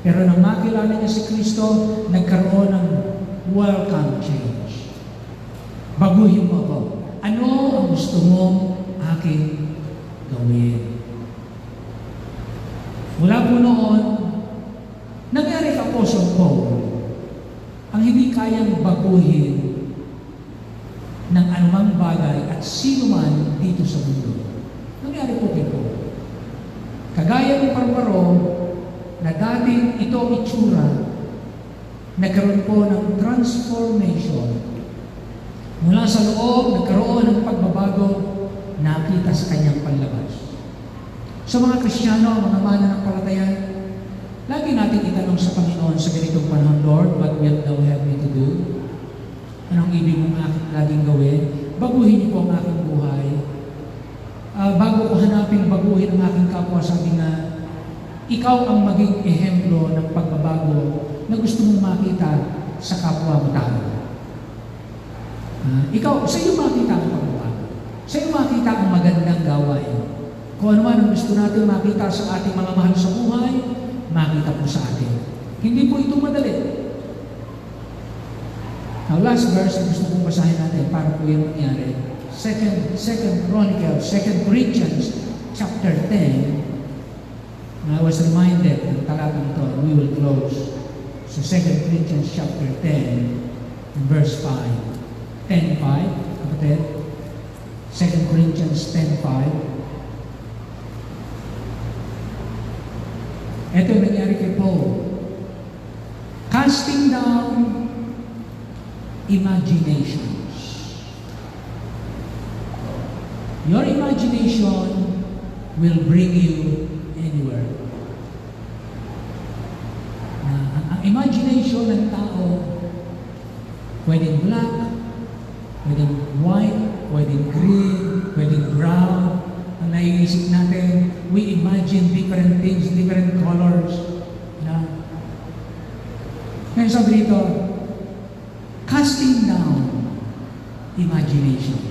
pero nang makilala niya si Kristo, nagkaroon ng welcome change. Baguhin mo ako. Ano ang gusto mong aking gawin? Mula po noon, nangyari kay Apostle Paul ang hindi kayang baguhin ng anumang bagay at sino man dito sa mundo. Nangyari po kay Paul. Kagaya ni Barbaro, na dating ito ang itsura, nagkaroon po ng transformation. Mula sa loob, nagkaroon ng pagbabago, nakita sa kanyang panlabas. Sa mga Kristiyano, mga mananampalataya, lagi natin itanong sa Panginoon sa ganitong panahon, Lord, what will thou have me to do? Anong ibig mong aking laging gawin? Baguhin niyo po ang aking buhay. Bago ko hanapin baguhin ang aking kapwa, sabi nga, ikaw ang maging ehemplo ng pagbabago na gusto mong makita sa kapwa mo tao. Ikaw, sa iyo makita ang pagbabago. Sa iyo makita ang magandang gawain. Kung ano man ang gusto natin makita sa ating mga mahal sa buhay, makita po sa atin. Hindi po ito madali. Now, last verse na gusto kong basahin natin para po yung nangyari. Second Chronicles, 2 Corinthians, chapter 10. I was reminded ng talatang ito, we will close. So 2 Corinthians chapter 10, verse 5. 10:5, kapatid. 2 Corinthians 10:5. Ito yung nangyari kay Paul. Casting down imaginations. Your imagination will bring you anywhere. Ang imagination ng tao, pwedeng black, pwedeng white, pwedeng green, pwedeng brown. Ang naiisip natin, we imagine different things, different colors. Ngayon sabi dito, casting down imaginations.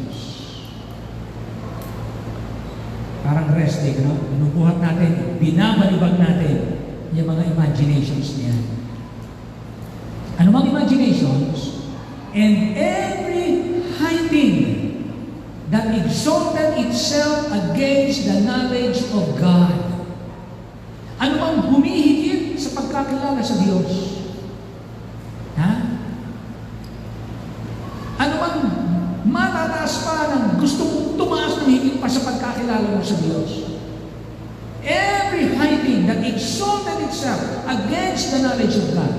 Parang rest day, no? Binubuhat natin, binabalibag natin yung mga imaginations niya. Ano mga imaginations? And every high thing that exalted itself against the knowledge of God. Ano bang humihigit sa pagkakilala sa Diyos? Ha? Ano bang matataas pa ng gusto mong tumaas ng higit pa sa pagkakilala mo sa Diyos? Every high thing that exalted itself against the knowledge of God.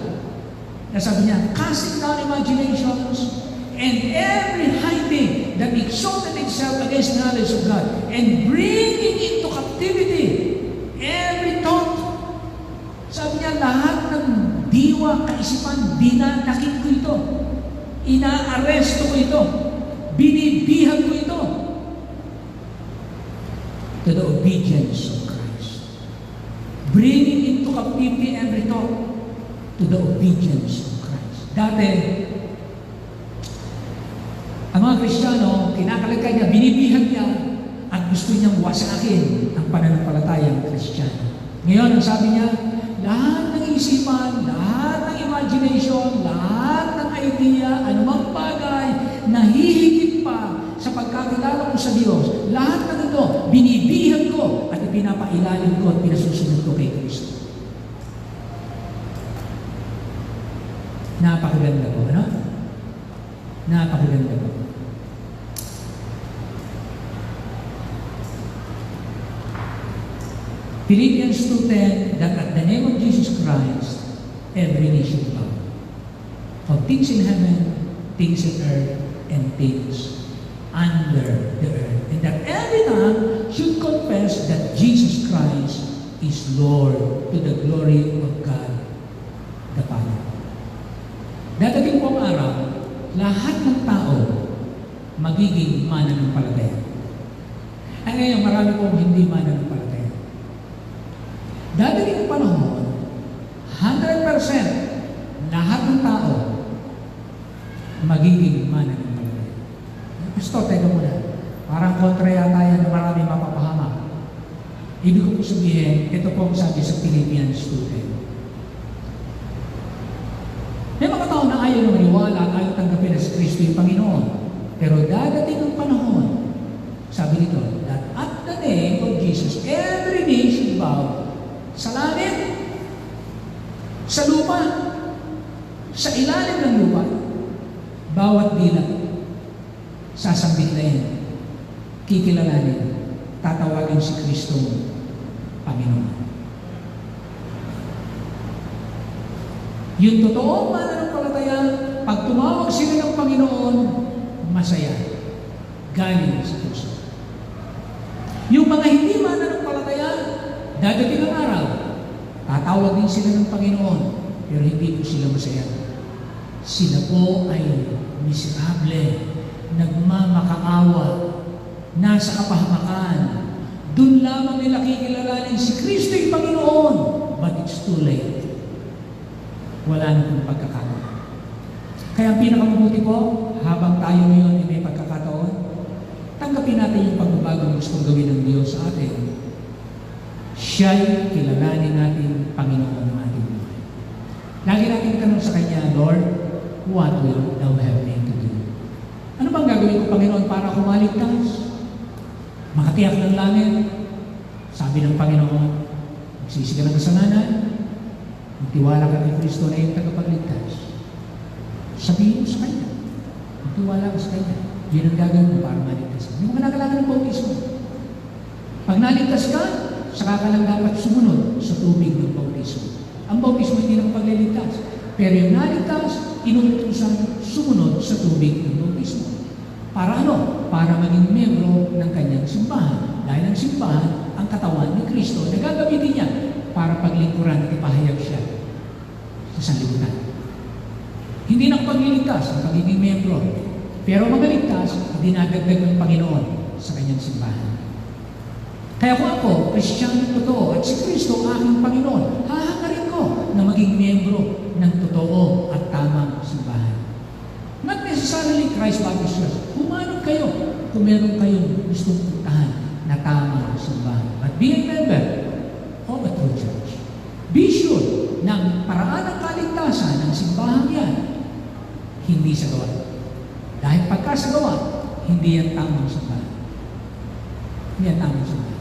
Nasabi niya, casting down imaginations and every high thing that exalted itself against the knowledge of God and bringing into captivity every thought. Sabi niya, lahat ng diwa, kaisipan, dinanakit ko ito. Inaaresto ko ito. Binibihag ko ito. To the obedience of Christ. Bringing into captivity every thought to the obedience of Christ. Dati, ang mga Kristiyano, kinakalagay niya, binibihag niya, at gusto niyang wasakin ang pananampalatayang Kristiyano. Ngayon, ang sabi niya, lahat ng isipan, lahat ng imagination, lahat ng idea, anumang bagay na hihigit pa sa pagkakilala mo sa Diyos, lahat ng ito, binibihag ko at pinapailalim ko at pinasusunod ko kay Kristo. Napakaganda po, ano? Napakaganda po. Philippians 2:10, that at the name of Jesus Christ, every knee should bow. Of things in heaven, things in earth, and things under the earth. And that every tongue should confess that Jesus Christ is Lord to the glory of God the Father. Dadating po ang araw, lahat ng tao magiging mananampalataya. Ay ngayon, marami pong hindi mananampalataya. Dadating ang panahon, 100% lahat ng tao magiging mananampalataya. Gusto, teka muna. Parang kontra yata yan na marami mapapahamak. Ibig ko po sabihin, ito po ang sabi sa Philippians 2:10. May mga tao na ayaw na maniwala, ayaw tanggapin na si Kristo yung Panginoon. Pero dadating ang panahon, sabi nito, that at the name of Jesus, every knee should bow sa langit, sa lupa, sa ilalim ng lupa, bawat dila, sasambitlayin, kikilalanin, tatawagin si Kristong Panginoon. Yung totoong mananampalataya, pag tumawag sila ng Panginoon, masaya, galing sa puso. Yung mga hindi mananampalataya, dadating ang araw, tatawag din sila ng Panginoon, pero hindi po sila masaya. Sila po ay miserable, nagmamakaawa, nasa kapahamakan. Doon lamang nila kikilalanin si Kristo yung Panginoon, but it's too late. Wala na pong pagkakataon. Kaya ang pinakamabuti po, habang tayo ngayon ay may pagkakataon, tanggapin natin yung pagbabago na gustong gawin ng Diyos sa atin. Siya'y kilalanin natin Panginoon ng ating buhay. Lagi natin tanong sa Kanya, Lord, what will Thou have me to do? Ano bang gagawin ko, Panginoon, para ako maligtas? Makatiyak ng langit? Sabi ng Panginoon, magsisi ka ng kasalanan, magtiwala ka kay Kristo na yung tagapagligtas. Sabihin mo sa Kanya, magtiwala ka sa Kanya. Yun ang gagawin mo para maligtas ka. Hindi mo kailangan ng bautismo. Pag naligtas ka, saka ka lang dapat sumunod sa tubig ng bautismo. Ang bautismo hindi ng pagliligtas. Pero yung naligtas, inuutusan sumunod sa tubig ng bautismo. Para ano? Para maging membro ng kanyang simbahan. Dahil ang simbahan, ang katawan ni Kristo, na gagamitin niya para paglingkuran at ipahayag siya sa sanlibutan. Hindi na pagliligtas ang pagiging membro. Pero magaligtas, dinadagdag ng Panginoon sa kanyang simbahan. Kaya kung ako, Kristiyano totoo, at si Kristo aking Panginoon, hahangarin ko na maging miyembro ng totoo at tamang simbahan. Not necessarily Christ Baptist Church. Humanap kayo kung meron kayong gustong puntahan na tamang simbahan. But be a member of a true church. Be sure na ang paraan ng kaligtasan ng simbahan yan, hindi sa gawa. Dahil pagka sa gawa, hindi yan tamang simbahan. Hindi yan tamang simbahan.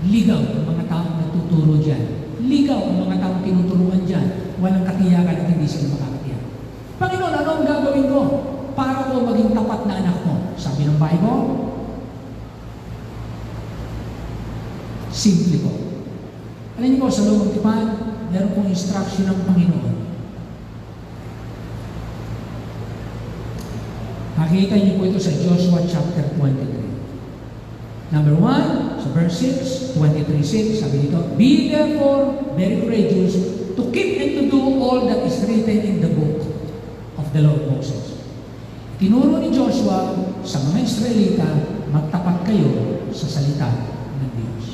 Ligaw ang mga taong natuturo dyan. Ligaw ang mga taong tinuturuan dyan. Walang katiyakan at hindi sila makakatiyak. Panginoon, ano ang gagawin ko para ko maging tapat na anak mo? Sabi ng Bible, simple po. Alam niyo po, sa lumang tipan, meron pong instruction ng Panginoon. Makikita niyo po ito sa Joshua chapter 23. Number 1, sa verse 6, 23:6, sabi dito, be therefore very courageous to keep and to do all that is written in the book of the law of Moses. Tinuro ni Joshua sa mga Israelita, magtapat kayo sa salita ng Diyos.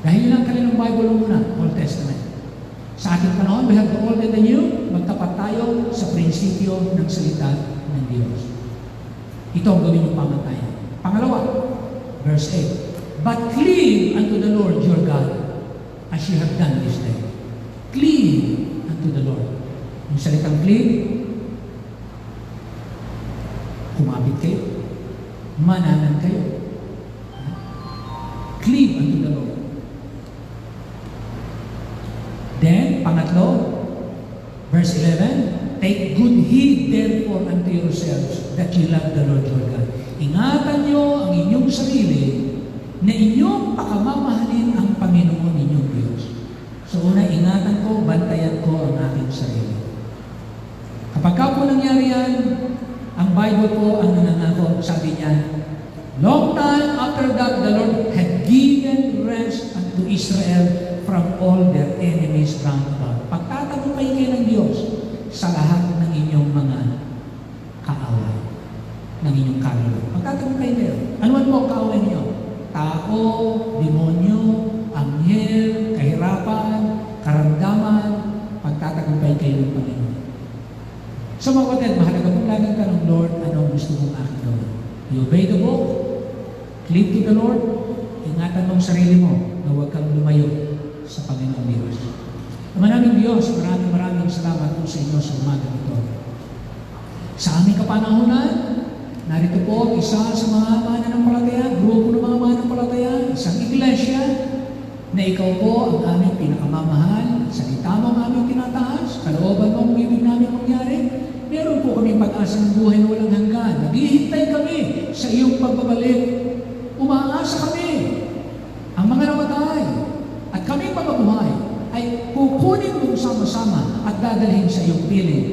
Dahil yun ang kanilang Bible muna, Old Testament. Sa ating panahon, we have the Old and the New, magtapat tayo sa prinsipyo ng salita ng Diyos. Ito ang gawin ng pamantayan. Pangalawa, verse 8, but cleave unto the Lord your God as you have done this day. Cleave unto the Lord. Yung salitang cleave, kumapit kayo, mananan kayo. Cleave unto the Lord. Then, pangatlo, verse 11, take good heed therefore unto yourselves that you love the Lord your God. Ingatan nyo ang inyong sarili na inyong pakamamahalin ang Panginoon inyong Diyos. So una, ingatan ko, bantayan ko ang aking sarili. Kapag po nangyari yan, ang Bible po ang nanangako, sabi niya, long time after that, the Lord had given rest unto Israel from all their enemies round about. Pagtatagumpay kayo ng Diyos sa lahat ng inyong mga kaaway, ng inyong kaluluwa. Pagtatagumpay kayo. Ano man po ang kaaway niyo? Tao, demonyo, anghel, kahirapan, karamdaman, pagtatagumpay kayo ng Panginoon. So mga kapatid, mahalaga pong laging tanong, Lord, anong gusto mong aking gawin? You obey the book, cleave to the Lord, ingatan mong sarili mo na huwag kang lumayo sa Panginoong Diyos. Ama namin Diyos, maraming salamat po sa inyo sa umaga ito. Sa aming kapanahunan, narito po isa sa mga mananampalataya, grupo ng mga mananampalataya, isang iglesia, na ikaw po ang aming pinakamamahal, salita mo ang aming tinataas, kalooban mo ang ibig namin mangyari. Meron po kami pag-asa ng buhay na walang hanggan. Naghihintay kami sa iyong pagbabalik. Umaasa kami. Ang mga namatay at kami mabuhay ay kukunin mong sama-sama at dadalhin sa iyong piling.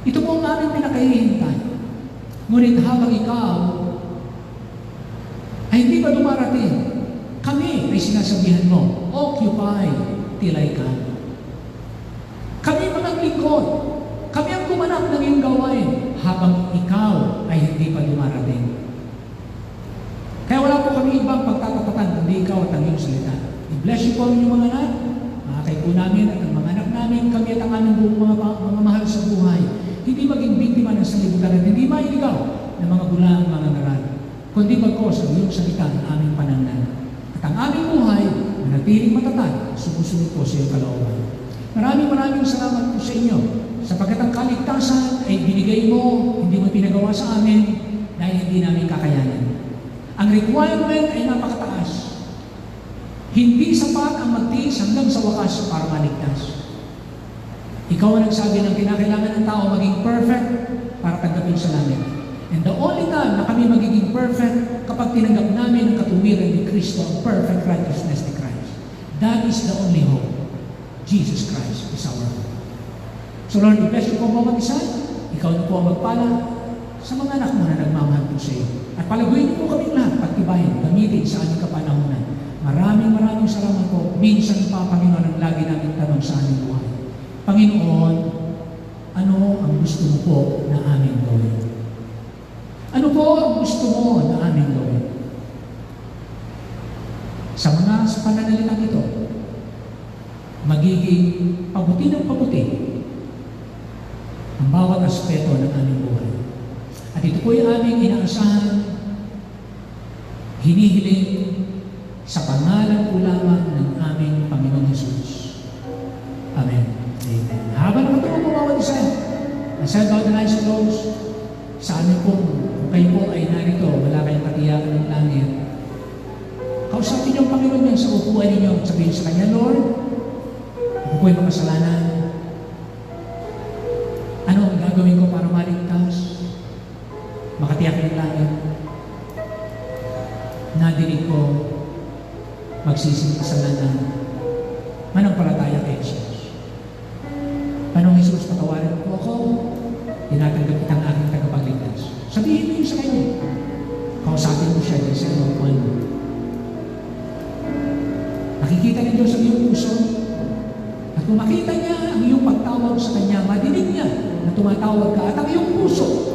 Ito po ang aming pinakahihintay. Ngunit habang ikaw ay hindi pa dumarating, kami ay sinasabihan mo, occupy till I come. Kami mga lingkod, kami ang gumanap ng iyong gawain habang ikaw ay hindi pa dumarating. Kaya wala po kami ibang pagtatapatan kundi ikaw at ang iyong salita. I-bless you po ang inyong mga anak, mga kaipo namin at ang mga anak namin, kami at ang aming buong mga mahal sa buhay. Hindi maging biktima ng salibutan at hindi mailigaw ng mga gulang mga ngaral, kundi bagkos ang iyong salita ng aming panangnan. At ang aming buhay, manatiling matatag, sumusunod po sa iyong kalooban. Maraming salamat po sa inyo, sapagkat ang kaligtasan ay binigay mo, hindi mo pinagawa sa amin, dahil hindi namin kakayanin. Ang requirement ay napakataas. Hindi sapat ang magtiis hanggang sa wakas para maligtas. Ikaw ang nagsabi ng kinakailangan ng tao maging perfect para tanggapin sa langit. And the only time na kami magiging perfect kapag tinanggap namin ang katuwiran ni Kristo, ang perfect righteousness ni Christ. That is the only hope. Jesus Christ is our hope. So Lord, i-bless you po bawat isa. Ikaw na po ang magpala sa mga anak mo na nagmamahal po sa iyo. At palaguin niyo po kami lahat, pagtibayin, gamitin sa aming kapanahunan. Maraming salamat po. Minsan pa, Panginoon, ang lagi namin tanong sa aming buhay. Panginoon, ano ang gusto mo po na aming gawin? Ano po ang gusto mo na aming gawin? Sa pananalitan ito, magiging pabuti ng pabuti ang bawat aspeto ng aming buhay. At ito po yung aming inaasahan, hinihiling sa pangalan po lamang ng aming Panginoong Jesus. Amen. Amen. Habang nakatuwa po bawat isa, as I bow the eyes closed, sa amin po, kung kayo po ay narito, wala kayong katiyakan ng langit, kausapin niyo ang Panginoon niya sa upuan ninyo, sabihin sa Kanya, Lord, ako po ay makasalanan. Ano ang gagawin ko para maligtas? Makatiyak ng langit. Nadinig ko, magsising kasalanan. Manampalataya kay Jesus. Anong Jesus, patawarin po ako, tinatanggap kitang aking tagapagligtas. Sabihin mo yun sa Kanya. Kausapin mo siya dyan sa upuan mo. Nakikita ng Diyos ang iyong puso. At kung makita niya ang iyong pagtawag sa Kanya, madinig niya na tumatawag ka at ang iyong puso.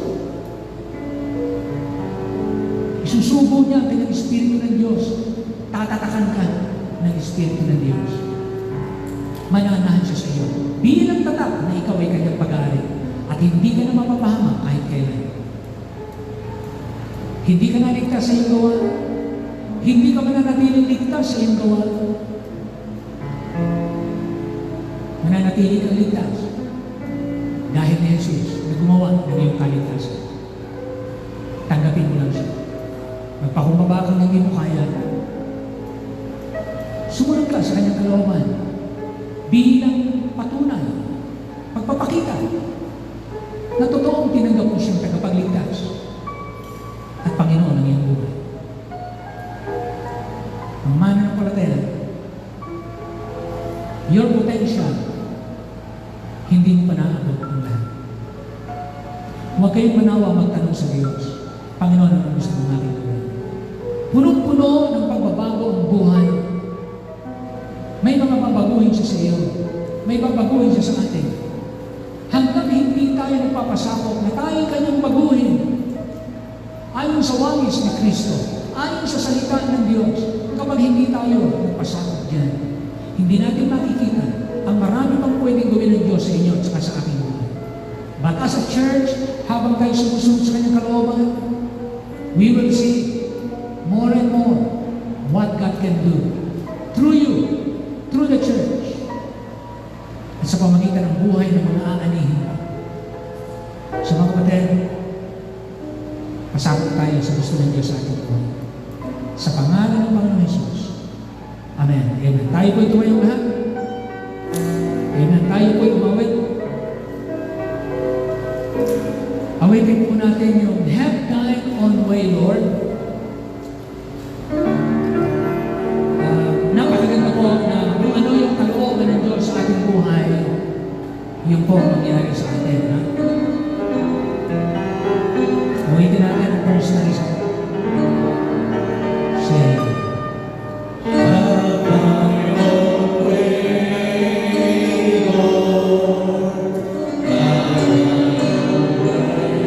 Isusubo niya ang kanyang Espiritu ng Diyos. Tatatakan ka ng Espiritu ng Diyos. Mananahan siya sa iyo. Bilang tatak na ikaw ay kanyang pag-aari at hindi ka na mapapahamak kahit kailan. Hindi ka naligtas sa iyong gawa. Hindi ka mananatiling ligtas sa iyong gawa. Mananatili kang ligtas dahil ni Jesus na gumawa ng iyong kaligtasan. Tanggapin mo lang siya. Magpakumbaba kang hindi mo kaya. Sumunod ka sa kanyang kalooban bilang patunay, pagpapakita na totoong tinanggap mo siyang tagapagligtas at Panginoon ng iyong buhay. Ang mananampalataya, your potential, hindi mo pa naabot ang lahat. Huwag kayong manawa magtanong sa Diyos, Panginoon, ano gusto mo natin gawin? Punong-puno ng pagbabago ang buhay. may babaguhin siya sa atin. Hanggang hindi tayo nagpapasakop na tayo kanyang baguhin. Ayon sa wangis ni Kristo, ayon sa salita ng Diyos, kapag hindi tayo nagpasakop dyan, hindi natin makikita ang marami pang pwedeng gawin ng Diyos sa inyo at saka sa ating buhay. But as a church, habang tayo sumusunod sa kanyang kalooban, we will see more and more what God can do through you, through the church, at sa pamagitan ng buhay ng mga aanihin. So mga kapatid, pasakot tayo sa gusto ng Diyos sa ating buhay. Sa pangalan ng Panginoon Jesus. Amen. Amen. Tayo po'y tumayong lahat. Amen. Tayo po'y umawit. Awitin po natin yung have thine own way, Lord. Napakaganda po na kung ano yung kalooban ng Diyos sa ating buhay, yung po ang mangyari sa atin. Ha? Awitin natin ang first na isa. Say, have thine own way, Lord.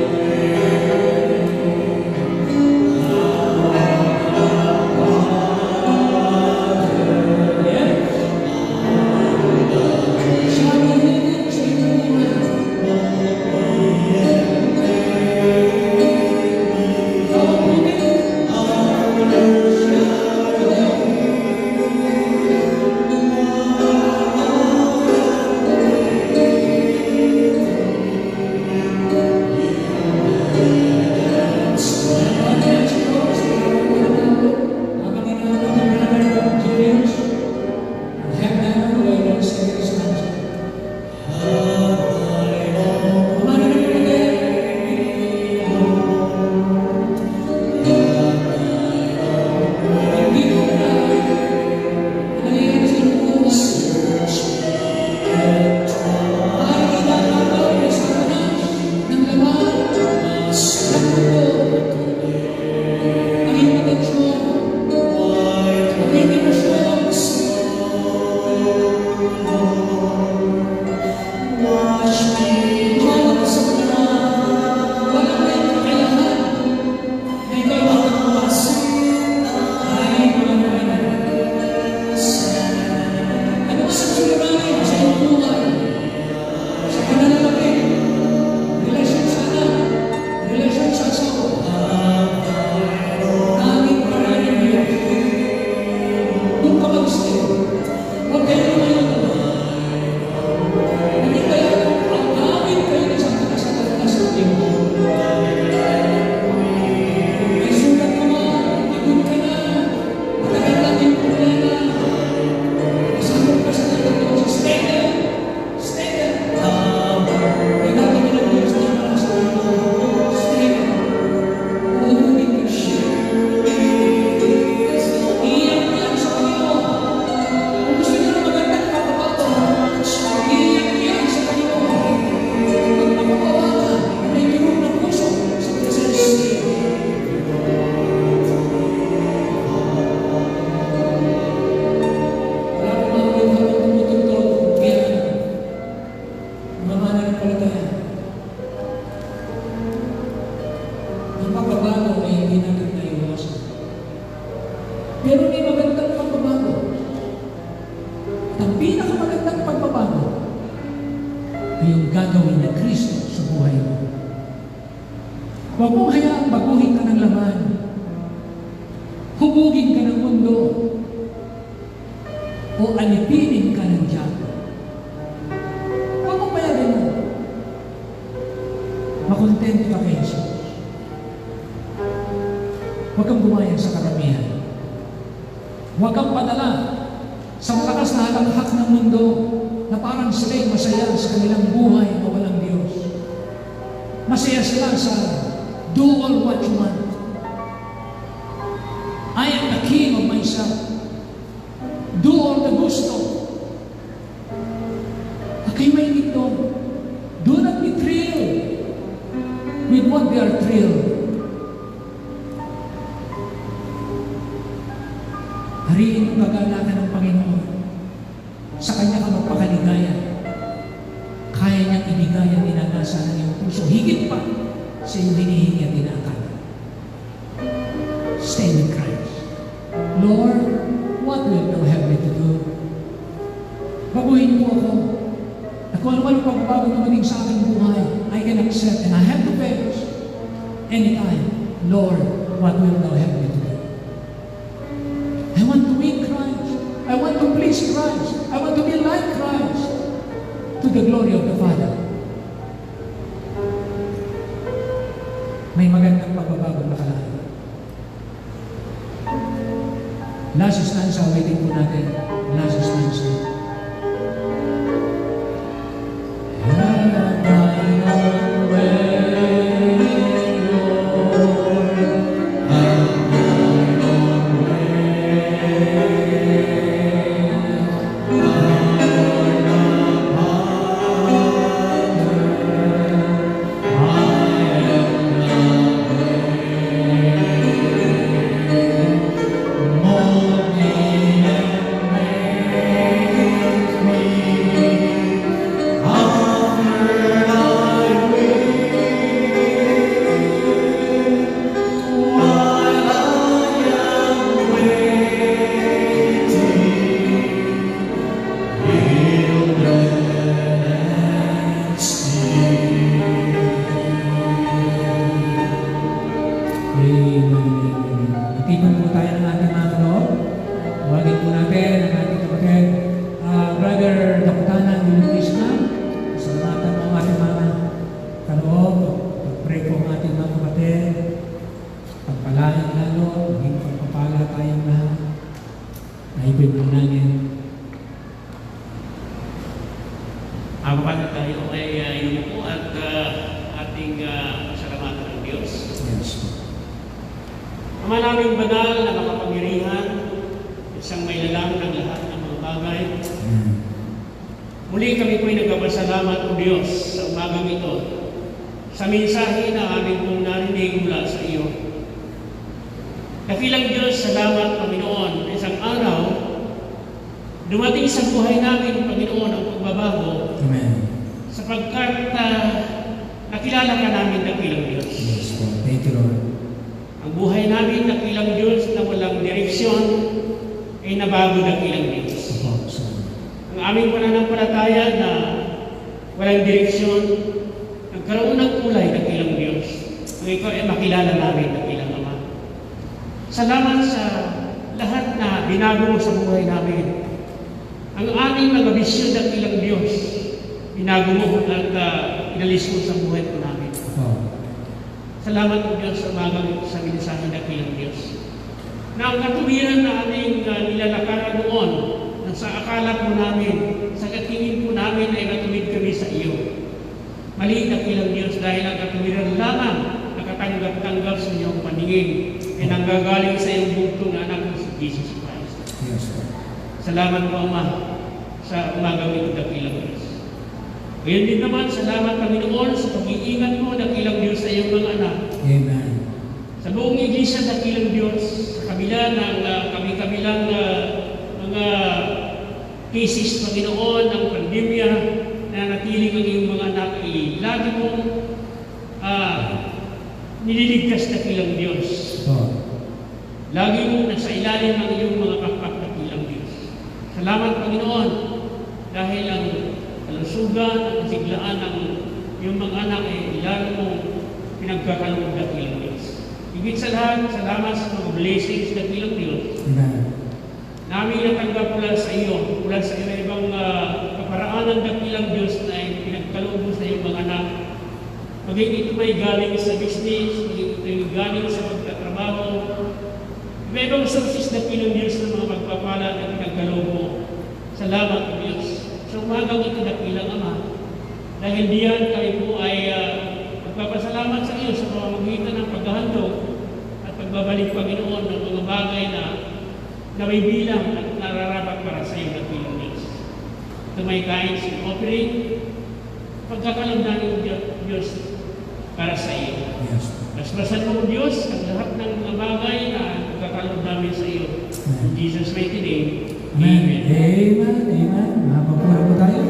Pero may magandang pagbabago. At ang pinakamagandang pagbabago ay yung gagawin ni Kristo sa buhay mo. Huwag mong hayaang baguhin ka ng laman. Hubugin ka ng mundo. O alipinin ka ng diabo. Huwag mong payagan mo. Makontento ka kay Jesus. Huwag kang gumayan sa karamihan. Huwag kang padala sa malakas na halanghak ng mundo na parang sila'y masaya sa kanilang buhay na walang Diyos. Masaya sila sa do all what you want. I am the king of myself. Do all the gusto. Okay, may ito. Do not be thrilled with what they are thrilled. Hariin ang kagalakan ng Panginoon. Sa Kanya ka magpakaligaya. kalagayan inanasa ng iyong puso, higit pa sa iyong hinihingi at inaakala. Stay with Christ. Lord, what will thou have me to do? Baguhin mo ako. At kung ano-ano pagbabago na maging sa aking buhay, I can accept and I have to face anytime. Lord, what will thou have me to do? I want to meet Christ. I want to please Christ. I want to be like Christ to the glory of the Father. May magandang pagbabago na kalagayan. Last stanza, waiting po natin. Last stanza. Have thine own way, Lord. Have thine own way. Lord the Father, I am the way. Mold me and make me after thy will, while I am waiting, yielded and still. Amen. Itipan po tayo ng ating mga kaloob. Tawagin po natin ang ating kapatid, Brother Dakutanan Yulutisna. Salamatan mo ang ating mga kaloob. Pag-pray po ang ating mga kapatid. Pagpalain lalo, maging pagpapala tayong lahat. Naipin po natin. Kapatid tayo ay yumuko at ating pasalamatan ng Diyos. Yes. Ama naming banal na makapangyarihan, isang may lalang ng lahat ng mga bagay. Muli kami po'y nagpapasalamat o Diyos sa umagang ito, sa mensahe na aming pong narinig mula sa iyo. Dakilang Diyos, salamat Panginoon, isang araw, dumating sa buhay namin, Panginoon, ang pagbabago, Amen. sapagkat nakilala ka namin, dakilang Diyos. Yes, Lord. Thank you, Lord. Ang buhay namin, dakilang Diyos, na walang direksyon, ay nabago, dakilang Diyos. Opo, so, Ang aming pananampalataya na walang direksyon, nagkaroon ng kulay, dakilang Diyos. Kung ikaw ay makilala namin, dakilang Ama. Salamat sa lahat na binago mo sa buhay namin. Ang aming mga bisyo, dakilang Diyos, binago mo at inalis mo sa buhay ko namin. opo. Salamat po Diyos sa umagang sa mensahe na kilang Diyos. Na ang katuwiran na aming nilalakaran noon, na sa akala po namin, sa katingin po namin ay matuwid kami sa iyo. Mali na kilang Diyos dahil ang katuwiran lamang nakatanggap-tanggap sa iyong paningin ay nanggagaling sa iyong bugtong na anak mo si Jesus Christ. Yes, Lord. Salamat po Ama sa umagang ito na kilang Diyos. Ngayon din naman, salamat Panginoon sa pag-iingat mo dakilang Diyos sa iyong mga anak. Amen. Sa buong iglesia dakilang Diyos, sa kabila ng kami-kabilang mga cases, Panginoon, ng pandemya na natiling ang iyong mga anak, lagi mong nililigtas dakilang Diyos. Opo. Lagi mong nasa ilalim ng iyong mga kakpak dakilang Diyos. Salamat Panginoon, dahil ang kalusugan at kasiglaan ng iyong mga anak ay lalo mong pinagkakaloob dakilang Diyos. Higit sa lahat, salamat sa mga blessings dakilang Diyos. Amen. Namin natanggap mula sa iyo, mula sa ibang kaparaanan dakilang Diyos na ay pinagkaloob mo sa iyong mga anak. Maging ito may galing sa business, maging ito may galing sa pagtatrabaho. Ibang sources dakilang Diyos ng mga pagpapala na pinagkaloob mo. Salamat Diyos. Sa umagang ito dakilang Ama, dahil diyan kami po ay magpapasalamat sa iyo sa pamamagitan ng paghahandog at pagbabalik Panginoon ng mga bagay na nabibilang at nararapat para sa iyo dakilang Diyos. Ito may tithes and offering, pagkakalam namin Diyos para sa iyo. Yes. Basbasan mo Diyos ang lahat ng mga bagay na pagkakalam namin sa iyo. In Jesus' mighty name, Amen. Amen. Amen. Amen. Mapapura po tayo.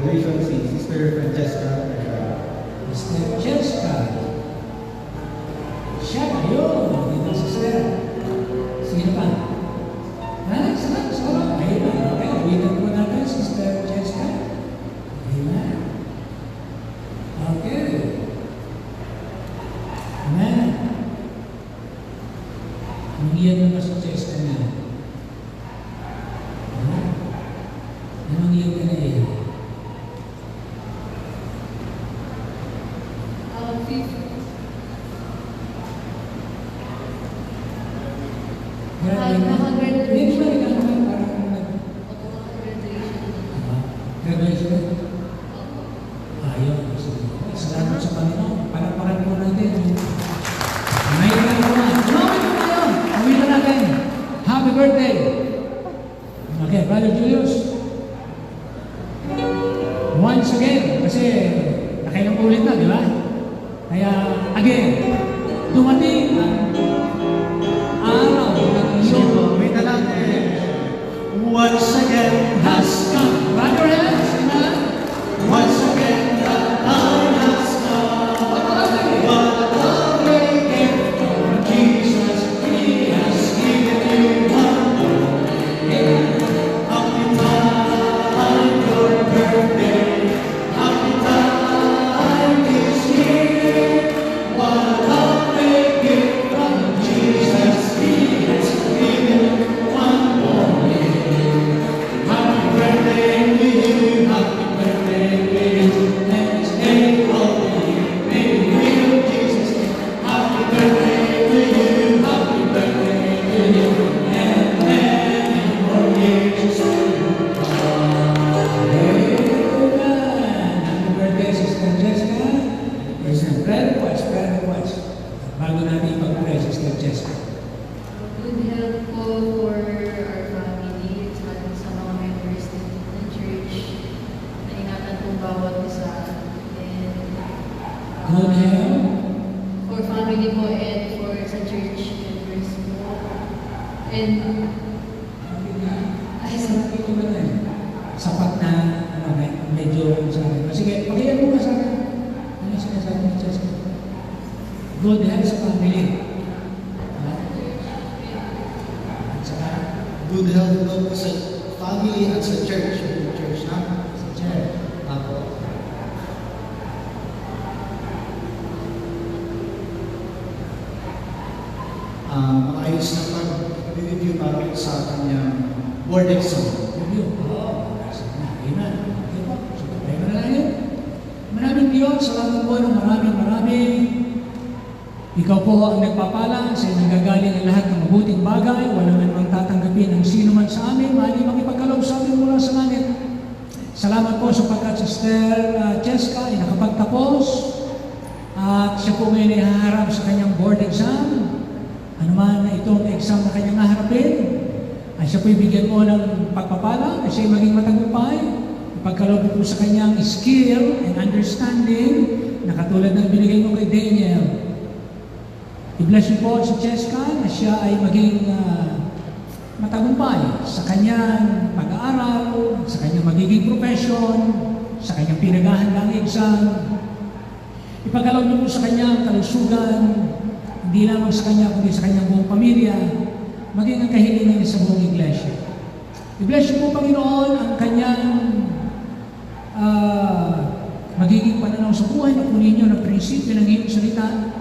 graduation si Sister Francesca. Sister Jessica. Siya, ayun. Dito si Sir. Sino pa? Salamat. Ayun. Okay, awitan po natin, Sister Jessica. Amen. Okay. Amen. Nangiyan na sa Jessica niya. Nangiyan ka na eh. Graduation. Ayun. Salamat sa Panginoon. Panapakan po natin. May naman. Tumawin po tayo. Awin na natin. Happy birthday. Okay, Brother Julius. Once again, kasi nakailang ulit na, di ba? Kaya, again, dumating ang araw ng iyong Wait na lang once again has come. Clap your hands, amen? Once again the time has come. What a lovely gift from Jesus. He has given you one more day. Happy time, your birthday. Happy time is here. What a lovely gift from Jesus. He has given you one more day. Happy birthday to you. Happy birthday to you. Next day of the year. May we will Jesus. Happy birthday to you. Happy birthday to you. And many more years to Amen. Happy birthday, Sister Jessica. There's a prayer request. Bago natin ipag-pray, Sister Jessica. Good health po for our family sa mga members ng church. Naingatan po bawat isa. And Good health. for family po and for sa church members po. And Ay, sabi ko ba na sapat na, medyo sa akin. Sige, pakiyan mo nga sa akin. Ano yung sinasabi ni Jessica? Good health sa family. At saka, good health daw po sa family at sa church. Church na. sa church. Apo. Maayos na pag-review namin sa kanyang board exam. Review. Amen. Okay po. So, tayo na lang yun. Maraming Diyos, salamat po ng maraming. Ikaw po ang nagpapala sa inyong gagaling ang lahat ng mabuting bagay. Wala man mang tatanggapin ang sino man sa amin. Maaari makipagkaloob sa amin mula sa langit. Salamat po sapagkat Sister Jessica ay nakapagtapos at siya po ngayon ay haharap sa kanyang board exam. Ano man na itong exam na kanyang haharapin, ay siya po ibigyan mo ng pagpapala na siya ay maging matagumpay. Ipagkaloob po sa kanyang skill and understanding na katulad ng binigay mo kay Daniel. I-bless niyo po si Jessica na siya ay maging matagumpay sa kanyang pag-aaral, sa kanyang magiging profession, sa kanyang pinaghahandang exam. Ipagkaloob niyo po sa kanyang kalusugan, hindi lamang sa kanya, kundi sa kanyang buong pamilya, maging ang kahilingan niya sa buong iglesia. I-bless niyo po, Panginoon, ang kanyang magiging pananaw sa buhay na kunin niyo ng prinsipyo ng iyong salita.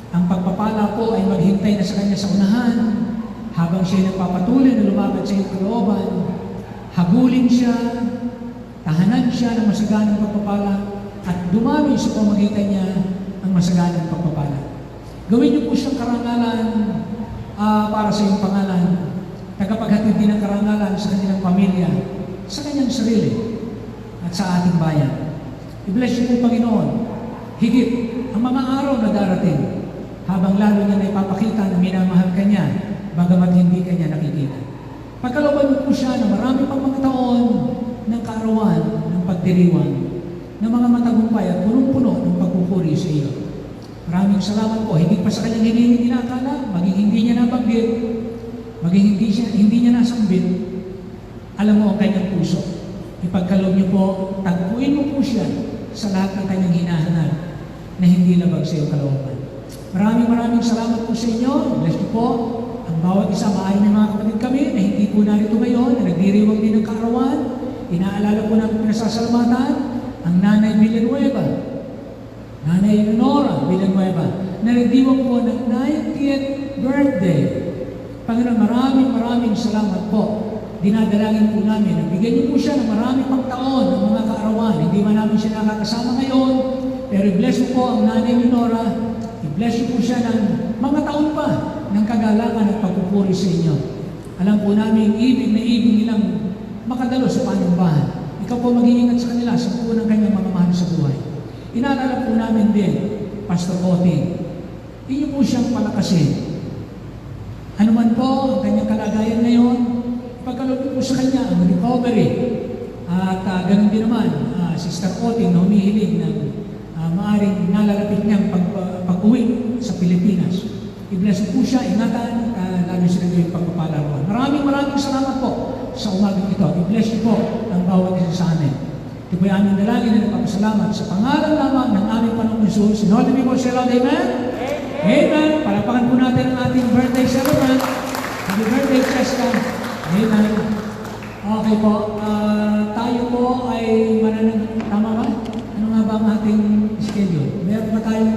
Ang pagpapala po ay maghintay na sa kanya sa unahan habang siya nagpapatuloy na lumaban sa iyong kalooban. Hagulin siya, tahanan siya ng masaganang pagpapala at dumami sa pamagitan niya ang masaganang pagpapala. Gawin niyo po siyang karangalan para sa iyong pangalan, tagapaghatid din ng karangalan sa kanilang pamilya, sa kanyang sarili, at sa ating bayan. I-bless niyo po, Panginoon, higit ang mga araw na darating, habang lalo niya na ipapakita na minamahal ka niya, bagamat hindi ka niya nakikita. Pagkalooban niyo po siya na marami pang mga taon ng kaarawan, ng pagdiriwang, ng mga matagumpay at punong-puno ng pagpupuri sa iyo. Maraming salamat po. Hindi pa sa kanyang hinihingi tinakala, maging hindi niya nabanggit, maging hindi niya nasambit, alam mo ang kanyang puso. ipagkaloob niyo po, tagpuin mo po siya sa lahat ng kanyang hinahanap na hindi labag sa iyong kalooban. Maraming salamat po sa inyo. Bless niyo po ang bawat isa. Maaari may mga kapatid kami na hindi po narito ngayon, na nagdiriwang din ng kaarawan. Inaalala po namin pinasasalamatan ang Nanay Villanueva, Nanay Nora Villanueva, na nagdiwang po ng 90th birthday. Panginoon, maraming salamat po. Dinadalangin po namin na bigyan niyo po siya ng maraming pagtaon ng mga kaarawan. Hindi man namin siya nakakasama ngayon, pero i-bless mo po ang Nanay Nora. I-bless niyo po siya ng mga taon pa ng kagalakan at pagpupuri sa inyo. Alam po namin, ibig nilang makadalo sa panumbahan. Ikaw po mag-iingat sa kanila sa buo ng kanyang mga mahal sa buhay. Inaalala po namin din, Pastor Oting, inyo po siyang palakasin. Ano man po ang kanyang kalagayan ngayon, pagkaloob po sa kanya ang recovery. At ganun din naman, Sister Oting na humihiling ng maaring nalalapit niyang pag-uwi sa Pilipinas. I-bless po siya, ingatan, lalo sila yung pagpapalaro. Maraming salamat po sa umagang ito. I-bless niyo po ang bawat isa sa amin. Ito po yung aming dalangin na nagpapasalamat sa pangalan lamang ng aming Panginoong Jesus. In all the people say loud, Amen? Amen. Palapakan po natin ang ating birthday celebrant. Happy birthday, Cheska. Amen. Okay po. Tayo po ay tama ba? Ano nga ba ang ating schedule? Meron ba tayong